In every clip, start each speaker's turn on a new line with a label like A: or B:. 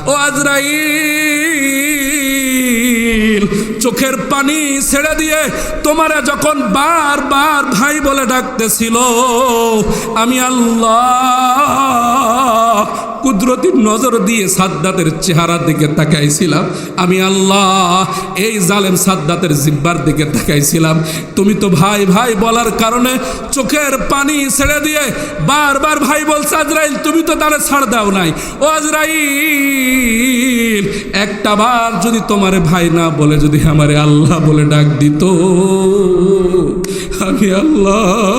A: ও আজরাইল, চোখের পানি ছেড়ে দিয়ে তোমারে যখন বারবার ভাই বলে ডাকতেছিল, আমি আল্লাহ কুদরতি নজর দিয়ে সাদ্দাতের চেহারার দিকে তাকাইছিলাম। আমি আল্লাহ এই জালেম সাদ্দাতের জিব্বার দিকে তাকাইছিলাম। তুমি তো ভাই ভাই বলার কারণে চোখের পানি ছেড়ে দিয়ে বারবার ভাই বলছে, আজরাইল তুমি তো তারে ছাড় দাও নাই। ও আজরাইল, একটা বার যদি তোমারে ভাই না বলে যদি আমারে আল্লাহ বলে ডাক দিত, আমি আল্লাহ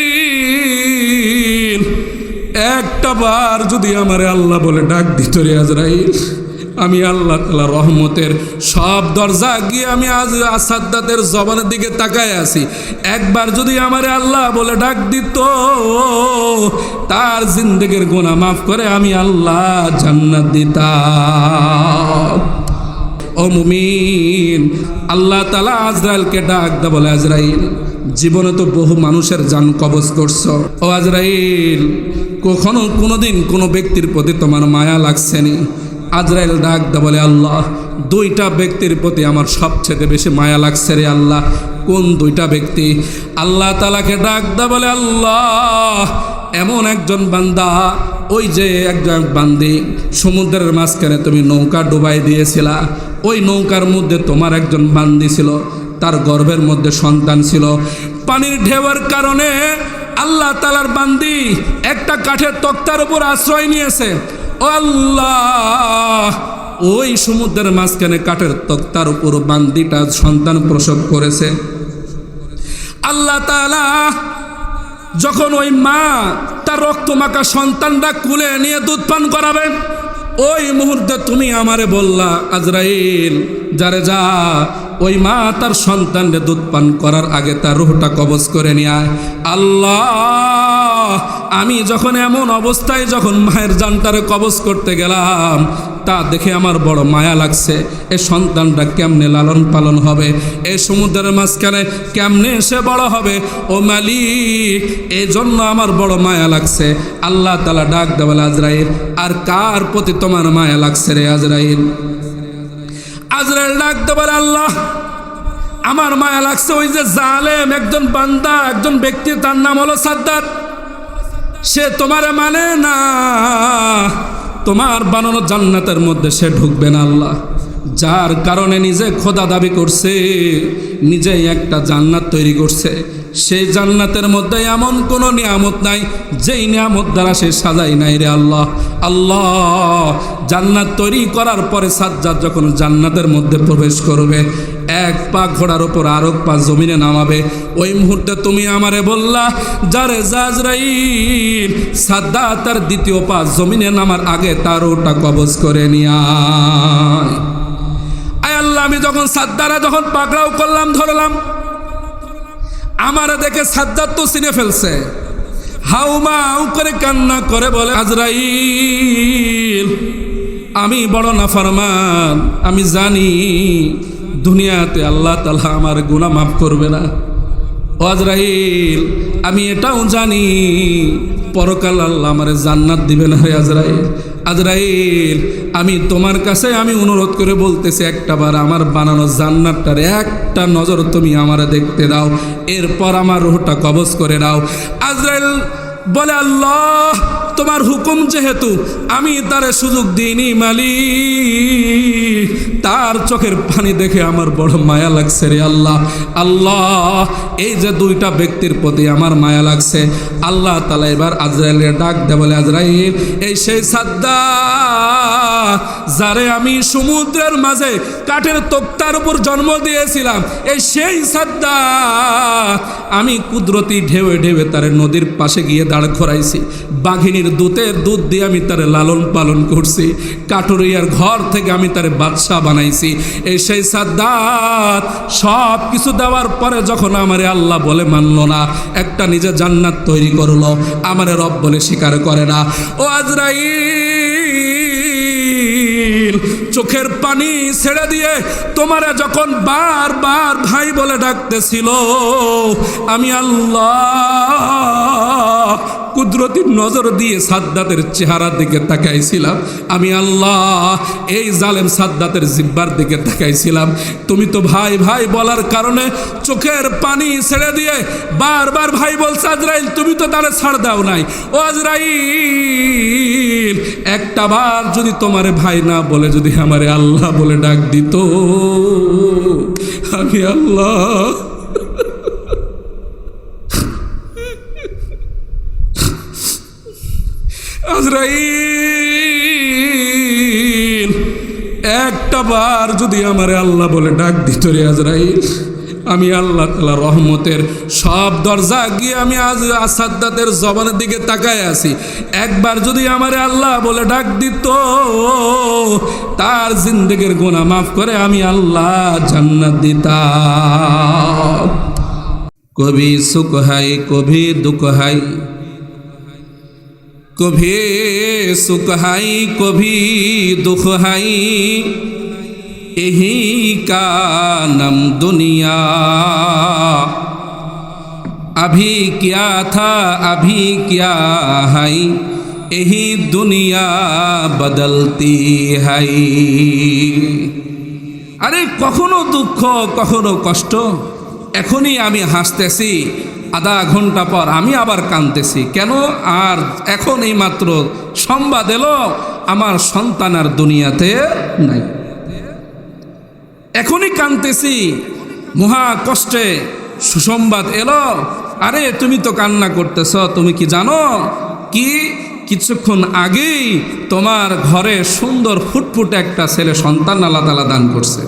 A: আজরাইল একটা বার যদি আমারে আল্লাহ বলে ডাক দিত রে আজরাইল, আমি আল্লাহ তাআলা রহমতের সব দরজা গিয়ে আমি আজ সাদ্দাতের জবানের দিকে তাকায় আছি। একবার যদি আমারে আল্লাহ বলে ডাক দিত, তার জিন্দেগির গুনাহ মাফ করে আমি আল্লাহ জান্নাত দিতাম। ও মুমিন, আল্লাহ তাআলা আজরাইলকে ডাক দা বলে, আজরাইল জীবনে তো বহু মানুষের জান কবজ করছো। ও আজরাইল, কখনো কোনোদিন কোনো ব্যক্তির প্রতি তোমার মায়া লাগছেনি? আজরাইল ডাক দা বলে, আল্লাহ দুইটা ব্যক্তির প্রতি আমার সবচেয়ে বেশি মায়া লাগছে রে আল্লাহ। কোন দুইটা ব্যক্তি? আল্লাহ তাআলাকে ডাক দা বলে, আল্লাহ এমন একজন বান্দা, ওই যে একজন বান্দি সমুদ্রের মাঝখানে তুমি নৌকা ডুবাই দিয়েছিলা, ওই নৌকার মধ্যে তোমার একজন বান্দি ছিল, তার গর্ভের মধ্যে সন্তান ছিল। পানির ঢেউয়ের কারণে আল্লাহ তাআলার বান্দি একটা কাঠের তক্তার উপর আশ্রয় নিয়েছে। ও আল্লাহ, ওই সমুদ্রের মাঝখানে কাঠের তক্তার উপর বান্দিটা সন্তান প্রসব করেছে। আল্লাহ তাআলা যখন ওই মা তার রক্তমাখা সন্তানটা কুলে নিয়ে দুধ পান করাবেন, ওই মুহূর্তে তুমি আমারে বললা, আজরাইল যারে যা ওই মা তার সন্তানকে দুধ পান করার আগে তার রূহটা কবজ করে নিয়ে আয়। আল্লাহ, আমি যখন এমন অবস্থায় যখন মায়ের জানটারে কবজ করতে গেলাম, তা দেখে আমার বড় মায়া লাগছে। এ সন্তানটা কেমনে লালন পালন হবে, এই সমুদ্রের মাঝখানে কেমনে সে বড় হবে, ও মালিক এই জন্য আমার বড় মায়া লাগছে। আল্লাহ তাআলা ডাক দেবেন, আজরাইল আর কার প্রতি তোমার মায়া লাগছে রে আজরাইল? আজরাইল ডাক দেবেন, আল্লাহ আমার মায়া লাগছে ওই যে জালেম একজন বান্দা, একজন ব্যক্তি, তার নাম হলো সাদ্দাত। সে তোমারে মানে না, তোমার বানানো জান্নাতের মধ্যে সে ঢুকবে না আল্লাহ। যার কারণে নিজে খোদা দাবি করছে, নিজেই একটা জান্নাত তৈরি করছে, সেই জান্নাতের মধ্যে এমন কোনো নিয়ামত নাই যেই নিয়ামত দ্বারা সে সাজাই নাই রে আল্লাহ। আল্লাহ জান্নাত তৈরি করার পরে সাজ্জাদ যখন জান্নাতের মধ্যে প্রবেশ করবে, এক পা ঘোড়ার উপর আর এক পা জমিনে নামাবে, ওই মুহূর্তে তুমি আমারে বললা, যারে আজরাইল সাদ্দাত তার দ্বিতীয় পা জমিনে নামার আগে তার ওটা কবজ করে নিয়া। আয় আল্লাহ, আমি যখন সাদ্দারা যখন পাকড়াও করলাম, ধরলাম, আমারে দেখে সাদ্দাত তো চিনে ফেলছে, হাউমাউ করে কান্না করে বলে, আজরাইল আমি বড় নাফরমান, আমি জানি দুনিয়াতে আল্লাহ তাআলা আমার গুনাহ মাফ করবে না। ও আজরাইল আমি এটাও জানি পরকাল আল্লাহ আমারে জান্নাত দিবে না রে আজরাইল। আজরাইল আমি তোমার কাছে আমি অনুরোধ করে বলতেছি, একটা বার আমার বানানো জান্নাতটার একটা নজর তুমি আমারে দেখতে দাও, এরপর আমার রূহটা কবজ করে দাও। আজরাইল বলে, আল্লাহ তোমার হুকুম যেহেতু, আমি তারে সুযোগ দিইনি মালিক, তার চোখের পানি দেখে আমার বড় মায়া লাগছে রে আল্লাহ। আল্লাহ এই যে দুইটা ব্যক্তির প্রতি আমার মায়া লাগছে। আল্লাহ তাআলা এবার আজরাইলের ডাক দেয়, বলে, আজরাইল এই সেই সাদ্দাত যারে আমি সমুদ্রের মাঝে কাঠের তক্তার উপর জন্ম দিয়েছিলাম, এই সেই সাদ্দাত আমি কুদরতি ঢেউে ঢেউে তারে নদীর পাশে গিয়ে দাঁড় করাইছি, বাঘিনীর দুধ দিয়ে আমি তারে লালন পালন করছি, কাটুরিয়ার ঘর থেকে আমি তারে বাদশা বানাইছি। এই সেই সাদ্দাত সব কিছু দেওয়ার পরে যখন আমারে আল্লাহ বলে মানল না, একটা নিজে জান্নাত তৈরি করলো, আমারে রব বলে স্বীকার করে না। ও আজরাইল চোখের পানি ছেড়ে দিয়ে তোমারে যখন বারবার ভাই বলে ডাকতেছিল, আমি আল্লাহ কুদরতি নজর দিয়ে সাদ্দাতের চেহারার দিকে তাকাইছিলাম। আমি আল্লাহ এই জালেম সাদ্দাতের জিব্বার দিকে তাকাইছিলাম। তুমি তো ভাই ভাই বলার কারণে চোখের পানি ছেড়ে দিয়ে বারবার ভাই বলছে, আজরাইল তুমি তো তারে ছাড় দাও নাই। ও আজরাইল, একটা বার যদি তোমারে ভাই না বলে যদি আমারে আল্লাহ বলে ডাক দিত, আমি আল্লাহ আজরাইল একটা বার যদি আমারে আল্লাহ বলে ডাক দিত রে আজরাইল, আমি আল্লাহ তাআলা রহমতের সব দরজা গিয়ে আমি আজ সাদ্দাতের জবানের দিকে তাকায় আছি। একবার যদি আমারে আল্লাহ বলে ডাক দিত, তার জিন্দেগির গুনাহ মাফ করে আমি আল্লাহ জান্নাত দিতাম। কবি সুখ হাই কবি দুঃখ হাই, কभी सुख हाई कभी दुख हाई, यही का नाम दुनिया। अभी क्या था अभी क्या है, यही दुनिया बदलती है। আরে কখনো দুঃখ কখনো কষ্ট, এখনই আমি হাসতেছি, আধা ঘন্টা পর আমি আবার কাঁদতেছি কেন? আর এখন এই মাত্র সংবাদ এলো আমার সন্তান আর দুনিয়াতে নাই, এখনই কাঁদতেছি, মহা কষ্টে সুসংবাদ এলো। আরে তুমি তো কান্না করতেছ, তুমি কি জানো কি কিছুক্ষণ আগেই তোমার ঘরে সুন্দর ফুটফুটে একটা ছেলে সন্তান আল্লাহ তাআলা দান করছে।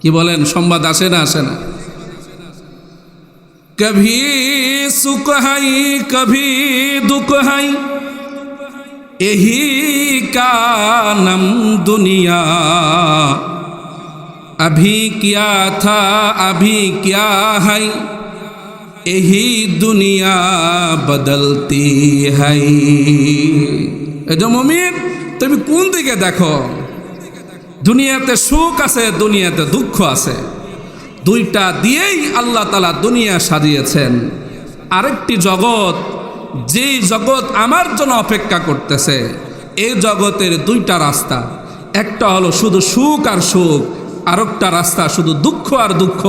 A: কি বলেন, সংবাদ আসে না আসে না? कभी सुख है कभी दुख है, यही का नाम दुनिया। अभी क्या था अभी क्या है, यही दुनिया बदलती है। এটা মুমিন, তুমি কোন দিকে দেখো? দুনিয়াতে সুখ আছে, দুনিয়াতে দুঃখ আছে, দুইটা দিয়েই আল্লাহ তাআলা দুনিয়া সাজিয়েছেন। আরেকটি জগৎ, যেই জগৎ আমার জন্য অপেক্ষা করতেছে, এই জগতের দুইটা রাস্তা, একটা হলো শুধু সুখ আর সুখ, আরেকটা রাস্তা শুধু দুঃখ আর দুঃখ।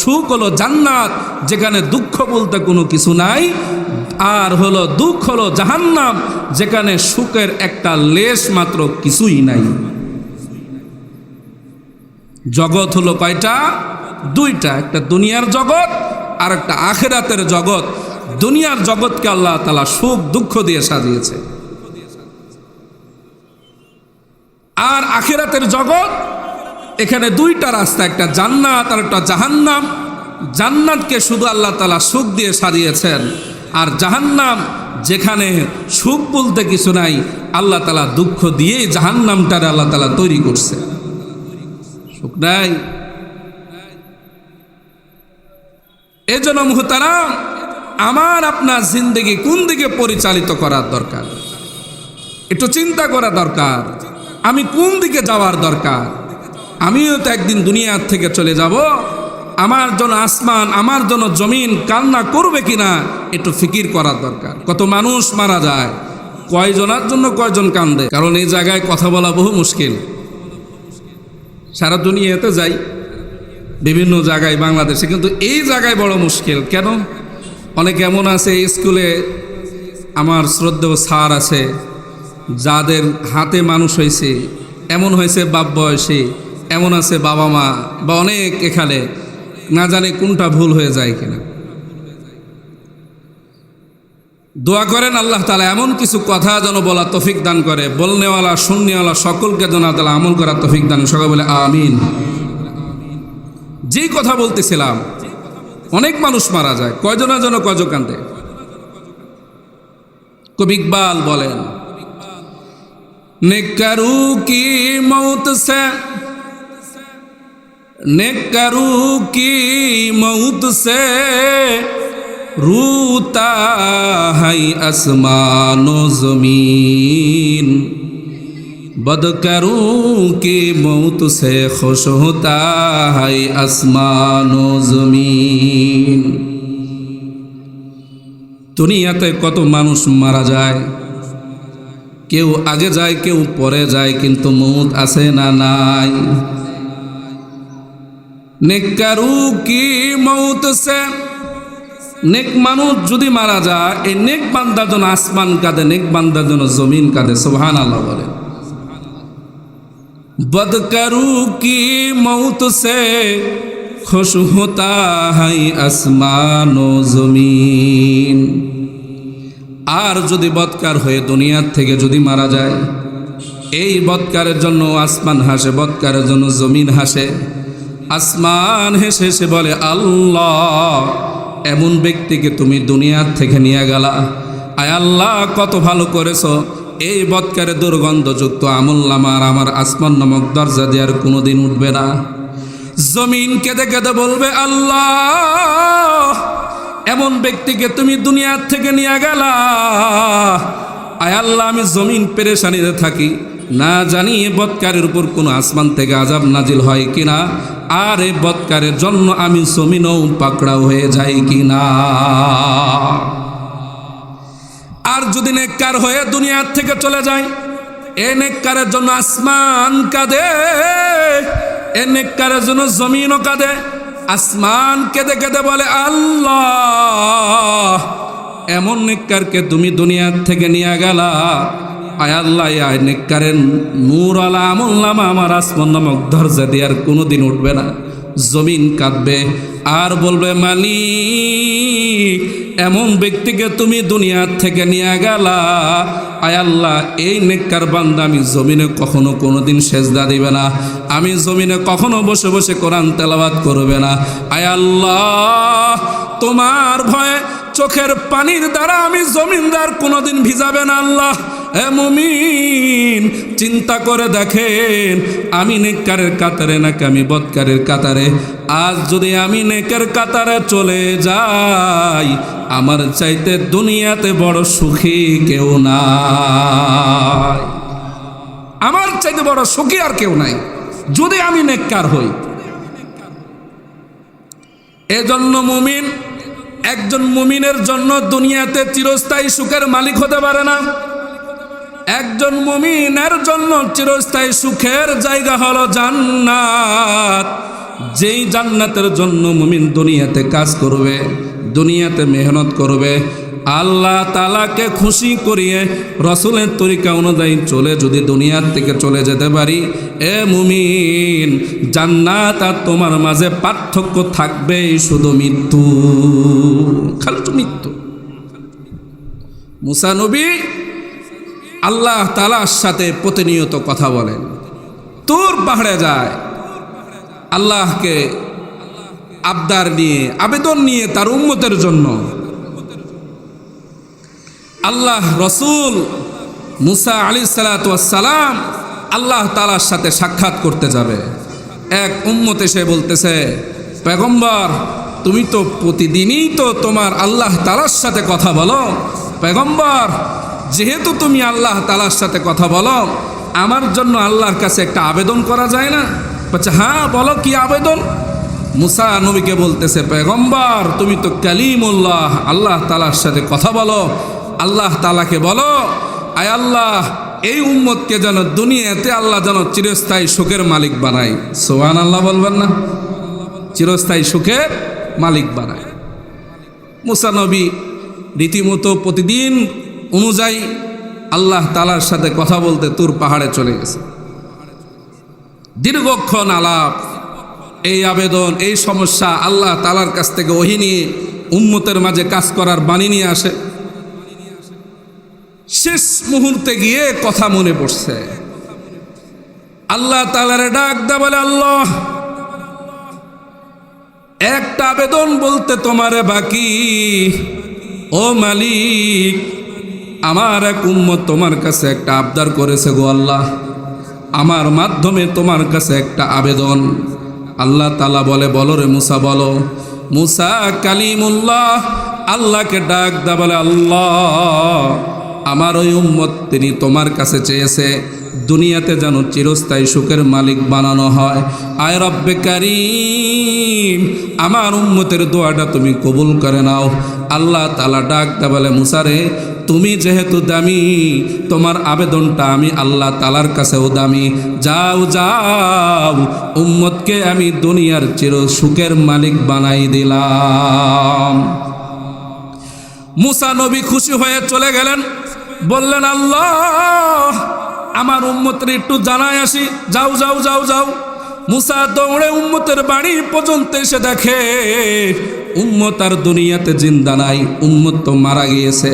A: সুখ হলো জান্নাত, যেখানে দুঃখ বলতে কোনো কিছু নাই, আর হলো দুঃখ হলো জাহান্নাম, যেখানে সুখের একটা লেশ মাত্র কিছুই নাই। জগৎ হলো কয়টা? দুইটা, একটা দুনিয়ার জগৎ আর একটা আখিরাতের জগৎ। দুনিয়ার জগৎকে আল্লাহ তাআলা সুখ দুঃখ দিয়ে সাজিয়েছে, আর আখিরাতের জগৎ এখানে দুইটা রাস্তা, একটা জান্নাত আর একটা জাহান্নাম। জান্নাতকে শুধু আল্লাহ তাআলা সুখ দিয়ে সাজিয়েছেন, আর জাহান্নাম যেখানে সুখ বলতে কিছু নাই, আল্লাহ তাআলা দুঃখ দিয়েই জাহান্নামটারে আল্লাহ তাআলা তৈরি করছে। সুখ নাই। এজন্য মুহতারাম, আমার আপনার জিন্দেগি কোন দিকে পরিচালিত করার দরকার, একটু চিন্তা করা দরকার। আমি কোন দিকে যাওয়ার দরকার? আমিও তো একদিন দুনিয়ার থেকে চলে যাব। আমার জন্য আসমান, আমার জন্য জমিন কান্না করবে কিনা একটু ফিকির করার দরকার। কত মানুষ মারা যায়, কয়জনের জন্য কয়জন কান্দে? কারণ এই জায়গায় কথা বলা বহু মুশকিল। সারা দুনিয়াতে যাই, বিভিন্ন জায়গায় বাংলাদেশে, কিন্তু এই জায়গায় বড় মুশকিল। কেন? অনেকে এমন আছে, স্কুলে আমার শ্রদ্ধেয় স্যার আছে, যাদের হাতে মানুষ হয়েছে, এমন হয়েছে বাপ বয়সী, এমন আছে বাবা মা, বা অনেক এখানে না জানে কোনটা ভুল হয়ে যায় কিনা। দোয়া করেন আল্লাহ তাআলা এমন কিছু কথা যেন বলা তৌফিক দান করে, বলনেওয়ালা শুননেওয়ালা সকলকে যেন আল্লাহ তাআলা আমল করার তৌফিক দান। সবাই বলে আমিন। যেই কথা বলতেছিলাম, অনেক মানুষ মারা যায়, কয়জনের জন্য কয়জন কান্দে? কবি ইকবাল বলেন, নেকরু কি মৌত সে, নেকরু কি মৌত সে রুতা है आसमान व ज़मीन, बदकरूं की मौत से खुश होता है आसमान ও জমিন। দুনিয়াতে কত মানুষ মারা যায়, কেউ আগে যায় কেউ পরে যায়, কিন্তু মৌত আছে না নাই? নেককারু কি মৌত সে, নেক মানুষ যদি মারা যায়, এই নেক বান্দার জন্য আসমান কাঁদে, নেক বান্দার জন্য জমিন কাঁদে। সুবহানাল্লাহ বলে। বদকরু কি মৌত সে খুশ হোতা है আসমান ও জমিন। আর যদি বদকার হয়ে দুনিয়ার থেকে যদি মারা যায়, এই বদকারের জন্য আসমান হাসে, বদকারের জন্য জমিন হাসে। আসমান হেসে হেসে বলে, আল্লাহ এমন ব্যক্তিকে তুমি দুনিয়ার থেকে নিয়ে গেলা, আয় আল্লাহ কত ভালো করেছো। এই বদকারে দুর্গন্ধযুক্ত আমলনামা আর আমার আসমান নামক দরজা দিয়ে আর কোনোদিন উঠবে না। জমিন কেঁদে কেঁদে বলবে, আল্লাহ এমন ব্যক্তিকে তুমি দুনিয়ার থেকে নিয়ে গেলা, আয় আল্লাহ আমি জমিন পেরেশানিতে থাকি, না জানি এ বদকারের উপর কোনো আসমান থেকে আযাব নাজিল হয় কিনা, আর এই বদকারের জন্য আমি জমিনও পাকড়াও হয়ে যাই কিনা। আর যদি নেককার হয়ে দুনিয়ার থেকে চলে যায়, এ নেককারের জন্য আসমান কাঁদে, এ নেককারের জন্য জমিনও কাঁদে। আসমান কেঁদে কেঁদে বলে, আল্লাহ এমন নেককারকে তুমি দুনিয়ার থেকে নিয়ে গেলা, আয় আল্লাহ আয় নেককারের নূর আলা আমলনামা আমার আসমান নামক দরজা দিয়ে আর কোনোদিন উঠবে না। জমিন কাঁদবে আর বলবে, মালিক এমন ব্যক্তিকে তুমি দুনিয়ার থেকে নিয়ে গেলা, আয় আল্লাহ এই নেককার বান্দা আমি জমিনে কখনো কোনোদিন সেজদা দিবে না, আমি জমিনে কখনো বসে বসে কোরআন তেলাওয়াত করবে না। আয় আল্লাহ তোমার ভয়ে চোখের পানির দ্বারা আমি জমিনদার কোনোদিন ভিজাবে না। আল্লাহ এ মুমিন চিন্তা করে দেখেন, আমি নেককারের কাতারে নাকি আমি বদকারের কাতারে? আজ যদি আমি নেকের কাতারে চলে যাই, আমার চাইতে দুনিয়াতে বড় সুখী কেউ নাই, আমার চাইতে বড় সুখী আর কেউ নাই যদি আমি নেককার হই। এজন্য মুমিন, একজন মুমিনের জন্য দুনিয়াতে চিরস্থায়ী সুখের মালিক হতে পারে না। একজন মুমিনের জন্য চিরস্থায়ী সুখের জায়গা হলো জান্নাত। যেই জান্নাতের জন্য মুমিন দুনিয়াতে কাজ করবে, দুনিয়াতে মেহনত করবে, আল্লাহ তাআলাকে খুশি করিয়ে রসুলের তরিকা অনুযায়ী চলে যদি দুনিয়ার থেকে চলে যেতে পারি, এ মুমিন জান্নাত আর তোমার মাঝে পার্থক্য থাকবে শুধু মৃত্যু, খালি তো মৃত্যু। মুসা নবী আল্লাহ তাআলার সাথে প্রতিনিয়ত কথা বলেন, তুর পাহাড়ে যায়, আল্লাহকে আবদার নিয়ে আবেদন নিয়ে তার উম্মতের জন্য। আল্লাহ রসুল মুসা আলাইহিস সালাতু ওয়াস সালাম আল্লাহ তাআলার সাথে সাক্ষাৎ করতে যাবে। এক উম্মত এসে বলতেছে, পয়গম্বর তুমি তো প্রতিদিনই তো তোমার আল্লাহ তাআলার সাথে কথা বলো, পয়গম্বর যেহেতু তুমি আল্লাহ তাআলার সাথে কথা বলো, আমার জন্য আল্লাহর কাছে একটা আবেদন করা যায় না? বলছে, হ্যাঁ বলো কি আবেদন? মুসা নবীকে বলতেছে, পয়গম্বর তুমি তো কালিমুল্লাহ, আল্লাহ তাআলার সাথে কথা বলো, আল্লাহ তাআলাকে বলো, আয় আল্লাহ এই উম্মতকে যেন দুনিয়াতে আল্লাহ যেন চিরস্থায়ী সুখের মালিক বানায়। সুবহানাল্লাহ বলবেন না? চিরস্থায়ী সুখের মালিক বানায়। মুসা নবী রীতিমতো প্রতিদিন অনুযায়ী আল্লাহ তাআলার সাথে কথা বলতে তুর পাহাড়ে চলে গেছে। দীর্ঘক্ষণ আলাপ, এই আবেদন, এই সমস্যা আল্লাহ তাআলার কাছ থেকে ওহী নিয়ে উম্মতের মাঝে কাজ করার বাণী নিয়ে আসে। শেষ মুহূর্তে গিয়ে কথা মনে পড়ছে, আল্লাহ তাআলারে ডাক দা বলে, আল্লাহ একটা আবেদন বলতে তোমারে বাকি, ও মালিক আমার এক উম্মত তোমার কাছে একটা আবদার করেছে গো আল্লাহ, আমার মাধ্যমে তোমার কাছে একটা আবেদন। আল্লাহ তাআলা বলে, বলো রে মুসা বলো। মুসা কালিমুল্লাহ আল্লাহকে ডাক দা বলে, আল্লাহ আমার ওই উম্মত তিনি তোমার কাছে চেয়েছে দুনিয়াতে যেন চিরস্থায়ী সুখের মালিক বানানো হয়। আয় রব্বে কারীম, আমার উম্মতের দোয়াটা তুমি কবুল করে নাও। আল্লাহ তাআলা ডাকতে বলে, মুসা রে, তুমি যেহেতু দামি, তোমার আবেদনটা আমি আল্লাহ তাআলার কাছেও দামি। যাও যাও, উম্মতকে আমি দুনিয়ার চির সুখের মালিক বানাই দিলাম। মুসা নবী খুশি হয়ে চলে গেলেন, বললেন, আল্লাহ আমার উম্মতের একটু জানায় আসি। যাও যাও যাও যাও। মুসা দৌড়ে উম্মতের বাড়ি পর্যন্ত এসে দেখে উম্মত আর দুনিয়াতে জিন্দা নাই, উম্মত তো মারা গিয়েছে।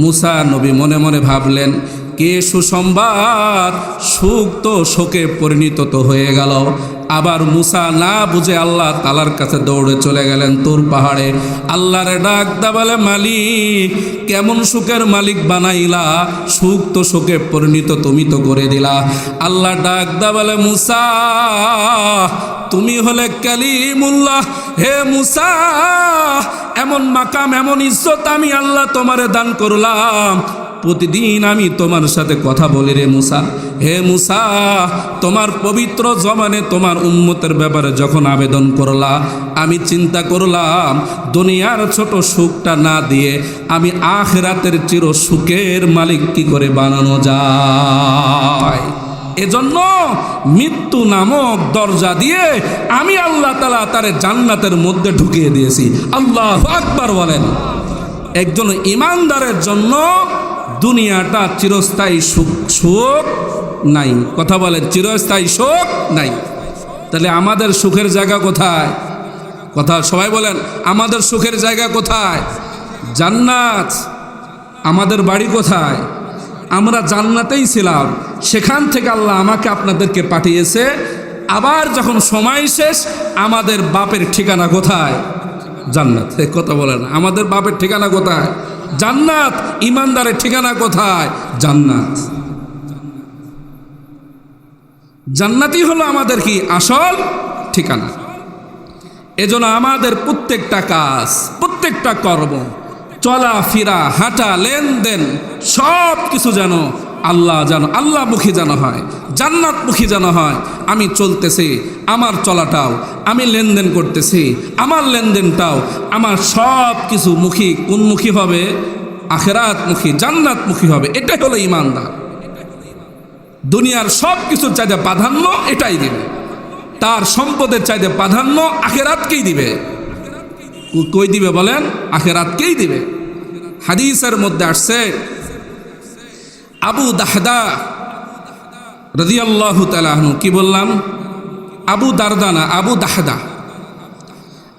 A: মুসা নবী মনে মনে ভাবলেন, কে সুসংবাদ, সুখ তো শোকে পরিণত তো হয়ে গেল। আবার মুসা না বুঝে আল্লাহ তাআলার কাছে দৌড়ে চলে গেলেন তুর পাহাড়ে। আল্লাহরে ডাকতে বলে, মালিক কেমন সুখের মালিক বানাইলা, সুখ তো শোকে পরিণত তুমি তো করে দিলা। আল্লাহ ডাকতে বলে, মুসা তুমি হলে কালিমুল্লাহ। হে মুসা, এমন মাকাম এমন ইজ্জত আমি আল্লাহ তোমারে দান করলাম, প্রতিদিন আমি তোমার সাথে কথা বলি রে মুসা। হে মুসা, তোমার পবিত্র জবানে তোমার উম্মতের ব্যাপারে যখন আবেদন করলা, আমি চিন্তা করলাম দুনিয়ার ছোট সুখটা না দিয়ে আমি আখিরাতের চির সুখের মালিক কি করে বানানো যায়। এজন্য মৃত্যু নামক দরজা দিয়ে আমি আল্লাহ তাআলা তারে জান্নাতের মধ্যে ঢুকিয়ে দিয়েছি। আল্লাহু আকবার বলেন। একজন ঈমানদারের জন্য দুনিয়াটা চিরস্থায়ী সুখ নাই। কথা বলেন, চিরস্থায়ী সুখ নাই। তাহলে আমাদের সুখের জায়গা কোথায়? কথা সবাই বলেন, আমাদের সুখের জায়গা কোথায়? জান্নাত। আমাদের বাড়ি কোথায়? আমরা জান্নাতেই ছিলাম, সেখান থেকে আল্লাহ আমাকে আপনাদেরকে পাঠিয়েছে। আবার যখন সময় শেষ, আমাদের বাপের ঠিকানা কোথায়? জান্নাত। কথা বলেন, আমাদের বাপের ঠিকানা কোথায়? জান্নাত। ঈমানদারের ঠিকানা কোথায়? জান্নাত। জান্নাতই হলো আমাদের কি আসল ঠিকানা। এজন্য আমাদের প্রত্যেকটা কাজ, প্রত্যেকটা কর্ম, চলাফেরা, হাঁটা, লেনদেন সব কিছু যেন আল্লাহমুখী যেন হয়, জান্নাতমুখী যেন হয়। আমি চলতেছি, আমার চলাটাও, আমি লেনদেন করতেছি, আমার লেনদেনটাও, আমার সব কিছু মুখী কোনমুখী হবে? আখিরাতমুখী, জান্নাতমুখী হবে। এটাই হলো ঈমানদার। দুনিয়ার সব কিছুর চাইতে প্রাধান্য এটাই দিবে, তার সম্পদের চাইতে প্রাধান্য আখিরাতকেই দিবে। কই দিবে বলেন? আখিরাতকেই দিবে। হাদিসের মধ্যে আসছে, আবু দাহদা রাদিয়াল্লাহু তাআলা আনহু, কি বললাম? আবু দারদা না, আবু দাহদা।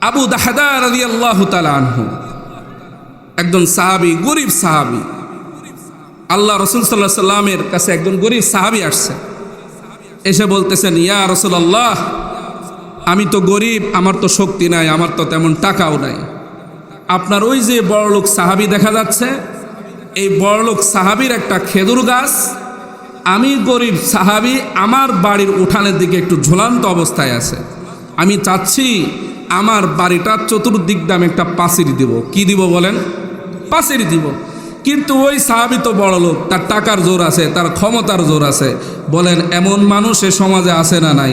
A: আবু দাহদা রাদিয়াল্লাহু তাআলা আনহু একজন সাহাবী, গরিব সাহাবী। আল্লাহ রাসূল সাল্লাল্লাহু আলাইহি সাল্লামের কাছে একজন গরিব সাহাবী আসছে, এসে বলতেছেন, ইয়া রাসূলুল্লাহ, আমি তো গরিব, আমার তো শক্তি নাই, আমার তো তেমন টাকাও নাই। আপনার ওই যে বড়লোক সাহাবী দেখা যাচ্ছে, এই বড়লোক সাহাবীর একটা খেজুর গাছ, আমি গরিব সাহাবী, আমার বাড়ির উঠানের দিকে একটু ঝুলন্ত অবস্থায় আছে। আমি চাচ্ছি আমার বাড়িটার চতুর্দিক দিয়ে আমি একটা পাঁচির দিব। কি দিব বলেন? পাঁচির দিব। কিন্তু ওই সাহাবী তো বড় লোক, তার টাকার জোর আছে, তার ক্ষমতার জোর আছে। বলেন, এমন মানুষ এ সমাজে আছে না নাই?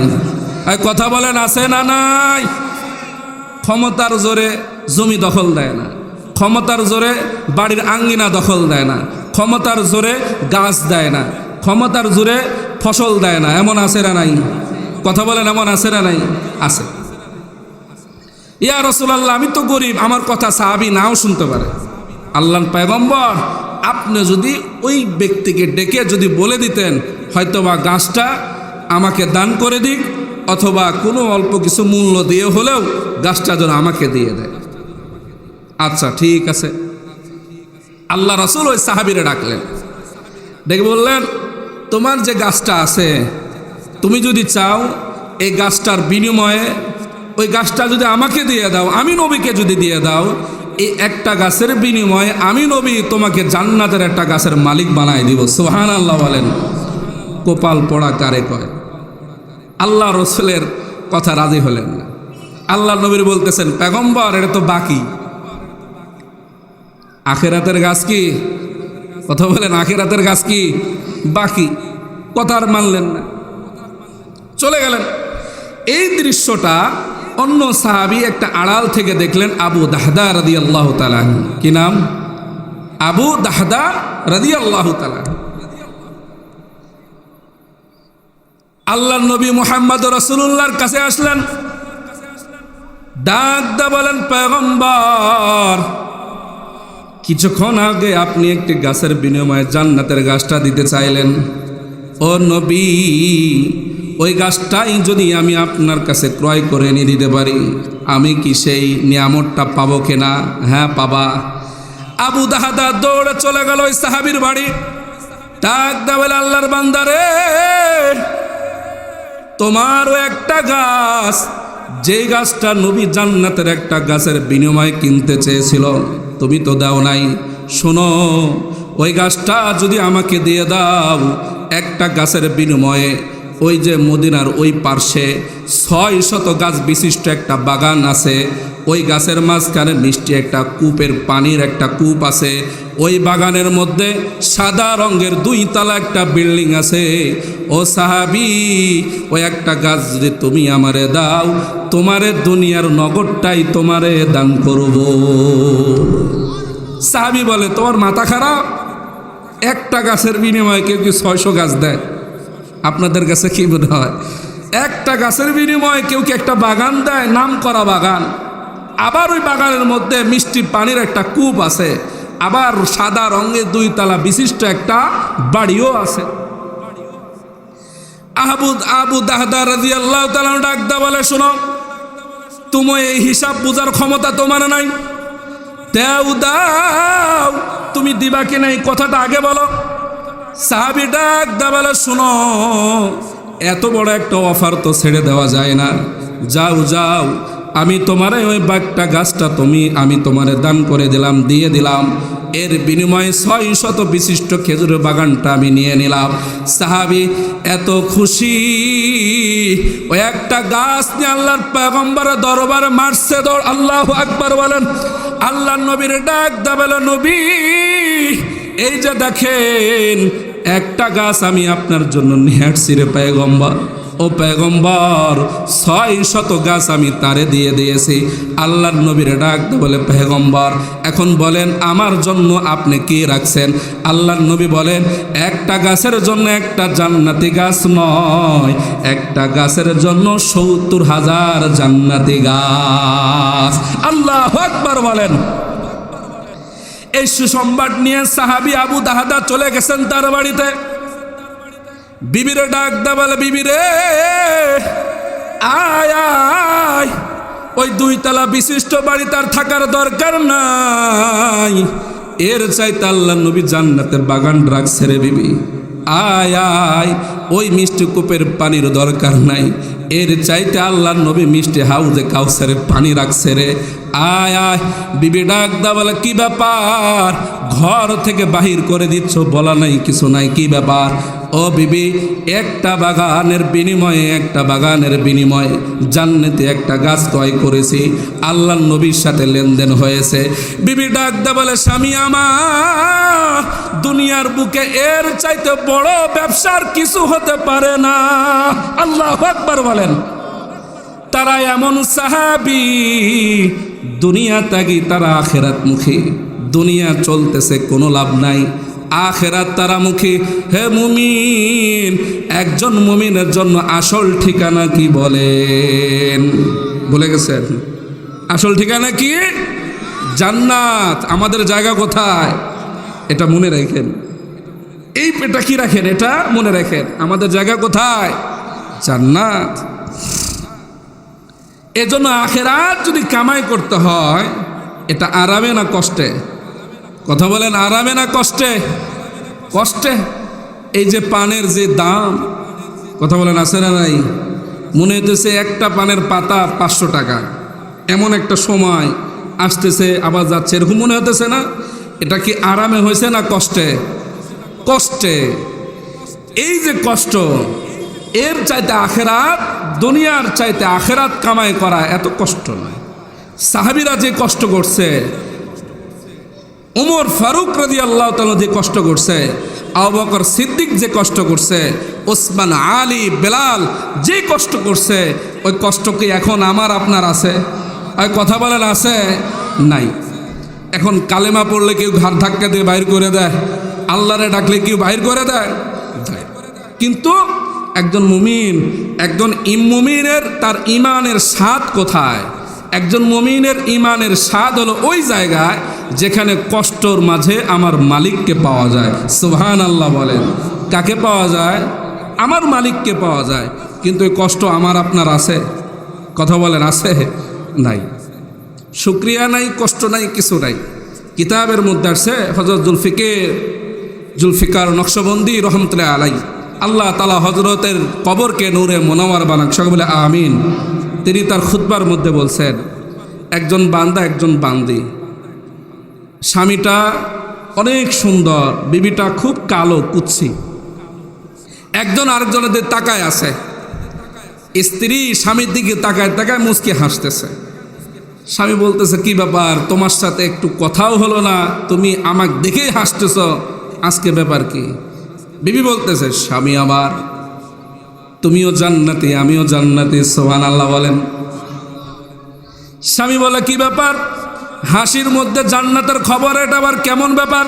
A: কথা বলেন, আছে না নাই? ক্ষমতার জোরে জমি দখল দেয় না, ক্ষমতার জোরে বাড়ির আঙ্গিনা দখল দেয় না, ক্ষমতার জোরে গাছ দেয় না, ক্ষমতার জোরে ফসল দেয় না। এমন আছে না নাই? কথা বলেন, এমন আছে না নাই? আছে। ইয়া রাসূলুল্লাহ, আমি তো গরিব, আমার কথা সাহাবী নাও শুনতে পারে। আল্লাহর পয়গম্বর, আপনি যদি ওই ব্যক্তিকে ডেকে যদি বলে দিতেন, হয়তোবা গাছটা আমাকে দান করে দিক, অথবা কোনো অল্প কিছু মূল্য দিয়ে হলেও গাছটা যেন আমাকে দিয়ে দেয়। আচ্ছা ঠিক আছে। আল্লাহ রাসূল ওই সাহাবীরে ডাকলেন, ডেকে বললেন, তোমার যে গাছটা আছে, তুমি যদি চাও এই গাছটার বিনিময়ে ওই গাছটা যদি আমাকে দিয়ে দাও, আমি নবীকে যদি দিয়ে দাও, এই একটা গাছের বিনিময়ে আমি নবী তোমাকে জান্নাতের একটা গাছের মালিক বানায় দিব। সুবহানাল্লাহ বলেন। কপাল পড়া কারে কয়? আল্লাহ রসুলের কথা রাজি হলেন না। আল্লাহ নবীর বলতেছেন, পয়গম্বর, এটা তো বাকি। আখিরাতের গাছ কি? কথা বলেন, আখিরাতের গাছ কি? বাকি। কথা আর মানলেন না, চলে গেলেন। এই দৃশ্যটা অন্য সাহাবী একটা আড়াল থেকে দেখলেন, আবু দাহদা রাদিয়াল্লাহু তাআলা আনহু। কি নাম? আবু দাহদা রাদিয়াল্লাহু তাআলা। আল্লাহর নবী মুহাম্মদ রাসূলুল্লাহর কাছে আসলেন, ডাক দা বলেন, পয়গম্বর, কিছুক্ষণ আগে আপনি একটি গাছের বিনিময়ে জান্নাতের গাছটা দিতে চাইলেন। ও নবী, ওই গাছটাই যদি আমি আপনার কাছে ক্রয় করে এনে দিতে পারি, আমি কি সেই নিয়ামতটা পাবো কিনা? হ্যাঁ, পাবা। আবু দাহদা দৌড়ে চলে গেল ওই সাহাবীর বাড়ি। ডাক দা বলে, আল্লাহর বান্দা রে, তোমারও একটা গাছ, যেই গাছটা নবী জান্নাতের একটা গাছের বিনিময়ে কিনতে চেয়েছিল, তুমি তো দাও নাই। শোনো, ওই গাছটা যদি আমাকে দিয়ে দাও, একটা গাছের বিনিময়ে ওই যে মদিনার ওই পার্শ্বে 600 গাছ বিশিষ্ট একটা বাগান আছে, ওই গাছের মাঝখানে মিষ্টি একটা কূপের পানির একটা কূপ আছে, ওই বাগানের মধ্যে সাদা রঙের 2 তলা একটা বিল্ডিং আছে। ও সাহাবী, ওই একটা গাছ যদি তুমি আমারে দাও, তোমারে দুনিয়ার নগদটাই তোমারে দান করব। সাহাবী বলে, তোমার মাথা খারাপ? একটা গাছের বিনিময়ে কেউ কি 600 গাছ দেয়? আপনাদের কাছে কি মনে হয়? একটা গাছের বিনিময়ে কেউ কি একটা বাগান দেয়? নাম করা বাগান, আবার ওই বাগানের মধ্যে মিষ্টি পানির একটা কূপ আছে, আবার সাদা রঙের 2 তলা বিশিষ্ট একটা বাড়িও আছে। আবু দাহদা রাদিয়াল্লাহু তাআলা ডাক দা বলে, শোনো, তুমি এই হিসাব বোঝার ক্ষমতা তোমার নাই। দাও, তুমি দিবা কি নাই কথাটা আগে বলো। সাহাবী ডাক দা বলে, শোনো, এত বড় একটা অফার তো ছেড়ে দেওয়া যায় না। যাও যাও, আমি তোমারে ওই বাগটা গাছটা আমি তোমারে দান করে দিলাম, দিয়ে দিলাম। এর বিনিময়ে 600 বিশিষ্ট খেজুরের বাগানটা আমি নিয়ে নিলাম। সাহাবী এত খুশি, ওই একটা গাছ নিয়ে আল্লাহর পয়গম্বরের দরবারে মারছে দৌড়। আল্লাহু আকবার বলেন। আল্লাহর নবীর ডাক দা বলে, নবী, এই যে দেখেন, একটা গাছ আমি আপনার জন্য নিয়ে আসছি রে পয়গম্বর। ও পয়গম্বর, 600 গাছ আমি তারে দিয়ে দিয়েছি। আল্লাহর নবীর ডাক দা বলে, পয়গম্বর, এখন বলেন আমার জন্য আপনি কি রাখছেন? আল্লাহর নবী বলেন, একটা গাছের জন্য একটা জান্নাতি গাছ নয়, একটা গাছের জন্য 70,000 জান্নাতি গাছ। আল্লাহু আকবার বলেন। এই সুসংবাদ নিয়ে সাহাবী আবু দাহদা চলে গেছেন তার বাড়িতে। বিবিরে ডাক দা বলে, বিবিরে, আয় আয়, ওই 2 তলা বিশিষ্ট বাড়ি তার থাকার দরকার নাই, এর চাইতে আল্লাহর নবী জান্নাতে বাগান রাখছে রে বিবি। আয় আয়, ওই মিষ্টি কূপের পানির দরকার নাই, এর চাইতে আল্লাহর নবী মিষ্টি হাউজে কাউসারের পানি রাখছে রে। আয় আয়। বিবি ডাক দা বলে, কি ব্যাপার, ঘর থেকে বাহির করে দিচ্ছ, বলা নাই কিছু নাই, কি ব্যাপার? ও বিবি, একটা বাগানের বিনিময়ে জান্নাতে একটা গাছ ক্রয় করেছি, আল্লাহর নবীর সাথে লেনদেন হয়েছে। বিবি ডাক দা বলে, স্বামী আমার, দুনিয়ার বুকে এর চাইতে বড় ব্যবসার কিছু হতে পারে না। আল্লাহু আকবার বলেন। তারা এমন সাহাবী, দুনিয়া ত্যাগী, তারা আখিরাত মুখী। দুনিয়া চলতেছে, কোনো লাভ নাই, আখিরাত তারা মুখী। হে মুমিন, একজন মুমিনের জন্য আসল ঠিকানা কি বলেন? বলে গেছেন আসল ঠিকানা কি? জান্নাত। আমাদের জায়গা কোথায়? এটা মনে রাখেন। এটা কি রাখেন? এটা মনে রাখেন, আমাদের জায়গা কোথায়? জান্নাত। এজন্য আখিরাত যদি কামাই করতে হয়, এটা আরামে না কষ্টে? কথা বলেন, আরামে না কষ্টে? কষ্টে। এই যে পানের যে দাম, কথা বলেন, আছে না নাই? মনে হইতেছে একটা পানের পাতা 500 টাকা, এমন একটা সময় আসতেছে আবার যাচ্ছে, এরকম মনে হতেছে না? এটা কি আরামে হয়েছে না কষ্টে? কষ্টে। এই যে কষ্ট, এর চাইতে আখেরাত, দুনিয়ার চাইতে আখেরাত কামাই করা এত কষ্ট নয়। সাহাবীরা যে কষ্ট করছে, উমর ফারুক রাদিয়াল্লাহু তাআলা যে কষ্ট করছে, আবু বকর সিদ্দিক যে কষ্ট করছে, ওসমান, আলী, বেলাল যে কষ্ট করছে, ওই কষ্ট কি এখন আমার আপনার আছে? ওই কথা বলেন আছে? নাই। এখন কালেমা পড়লে কেউ ঘাড় ধাক্কা দিয়ে বাইর করে দেয়, আল্লাহরে ডাকলে কেউ বাইর করে দেয়। কিন্তু একজন মুমিন, একজন মুমিনের তার ইমানের স্বাদ কোথায়? একজন মুমিনের ইমানের স্বাদ হলো ওই জায়গায় যেখানে কষ্টর মাঝে আমার মালিককে পাওয়া যায়। সুবহানাল্লাহ বলেন। কাকে পাওয়া যায়? আমার মালিককে পাওয়া যায়। কিন্তু এই কষ্ট আমার আপনার আছে? কথা বলেন আছে? নাই। শুকরিয়া নাই, কষ্ট নাই, কিছু নাই। কিতাবের মধ্যে আছে হযরত জুলফিকার নকশবন্দি রহমতুল্লাহ আলাই, আল্লাহ তাআলা হযরতের কবরকে নূরে মুনাওয়ার বানাক, সকলে বলে আমিন। তিনি তার খুতবার মধ্যে বলছেন, একজন বান্দা, একজন বান্দি, স্বামীটা অনেক সুন্দর, বিবিটা খুব কালো কুৎসি। একজন আরেকজনের দিকে তাকায় আছে। স্ত্রী স্বামীর দিকে তাকায় তাকায় মুচকি হাসতেছে। স্বামী বলতেছে, কি ব্যাপার, তোমার সাথে একটু কথাও হলো না, তুমি আমাকে দেখেই হাসতেছ, আজকে ব্যাপার কি? বিবি বলতেছে, স্বামী আমার, তুমিও জান্নাতি আমিও জান্নাতি। সুবহানাল্লাহ বলেন। স্বামী বলে, কি ব্যাপার, হাসির মধ্যে জান্নাতের খবর, এটা আবার কেমন ব্যাপার?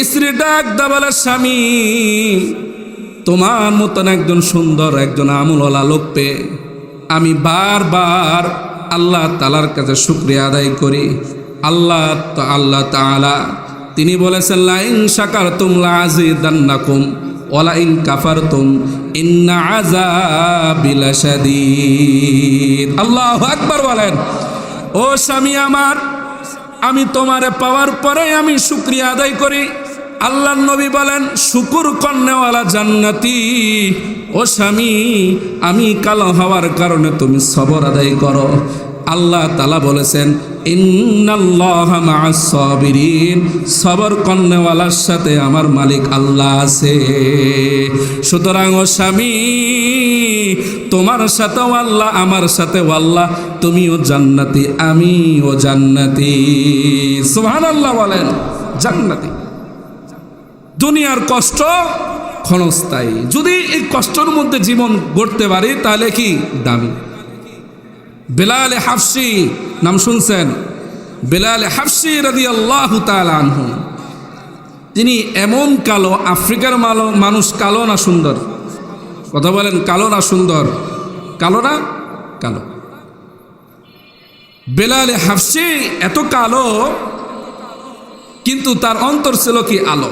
A: স্ত্রী ডাক দা বলে, স্বামী, তোমার মতন একজন সুন্দর, একজন আমলওয়ালা লোক পেয়ে আমি বারবার আল্লাহ তাআলার কাছে শুকরিয়া আদায় করি। আল্লাহ তাআলা তিনি বলেছেন, লা ইন শাকারতুম লা আযীদান্নাকুম ওয়া লা ইন কাফারতুম ইন্না আযাবি লাশাদীদ। আল্লাহু আকবার বলেন। ও স্বামী আমার, আমি তোমারে পাওয়ার পরে আমি শুকরিয়া আদায় করি। আল্লাহর নবী বলেন, শুকুর করনেওয়ালা জান্নাতি। ও স্বামী, আমি কালো হওয়ার কারণে তুমি সবর আদায় করো। আল্লাহ তাআলা বলেছেন, ইন্নাল্লাহা মা'আস সাবিরিন, সবর করনেওয়ালার সাথে আমার মালিক আল্লাহ আছে। সুতরাং ও স্বামী, তোমার সাথেও আল্লাহ, আমার সাথেও আল্লাহ, তুমিও জান্নাতি আমিও জান্নাতি। সুবহানাল্লাহ বলেন। জান্নাতি। দুনিয়ার কষ্ট ক্ষণস্থায়ী। যদি এই কষ্টের মধ্যে জীবন গড়তে পারি তাহলে কি দামি। বেলাল হাফসি নাম শুনছেন? বেলাল হাফসি রাদিয়াল্লাহু তাআলা আনহু, তিনি এমন কালো, আফ্রিকার মানুষ কালো না সুন্দর? কথা বলেন, কালো না সুন্দর? কালো না? কালো। বেলাল হাফসি এত কালো, কিন্তু তার অন্তর ছিল কি আলো।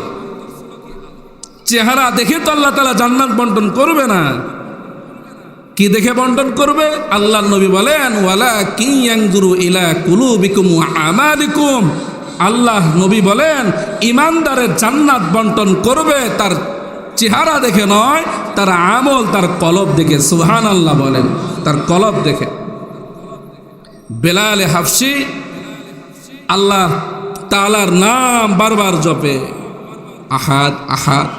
A: চেহারা দেখে তো আল্লাহ তাআলা জান্নাত বন্টন করবে না। কি দেখে বন্টন করবে? আল্লাহর নবী বলেন, ওয়ালাকিন ইয়ানজুরু ইলা কুলুবিকুম ওয়া আমালিকুম। আল্লাহ নবী বলেন, ইমানদারের জান্নাত বন্টন করবে তার চেহারা দেখে নয়, তার আমল, তার কলব দেখে। সুবহানাল্লাহ বলেন। তার কলব দেখে। বেলাল হাফসি আল্লাহ তাআলার নাম বারবার জপে, আহাদ আহাদ,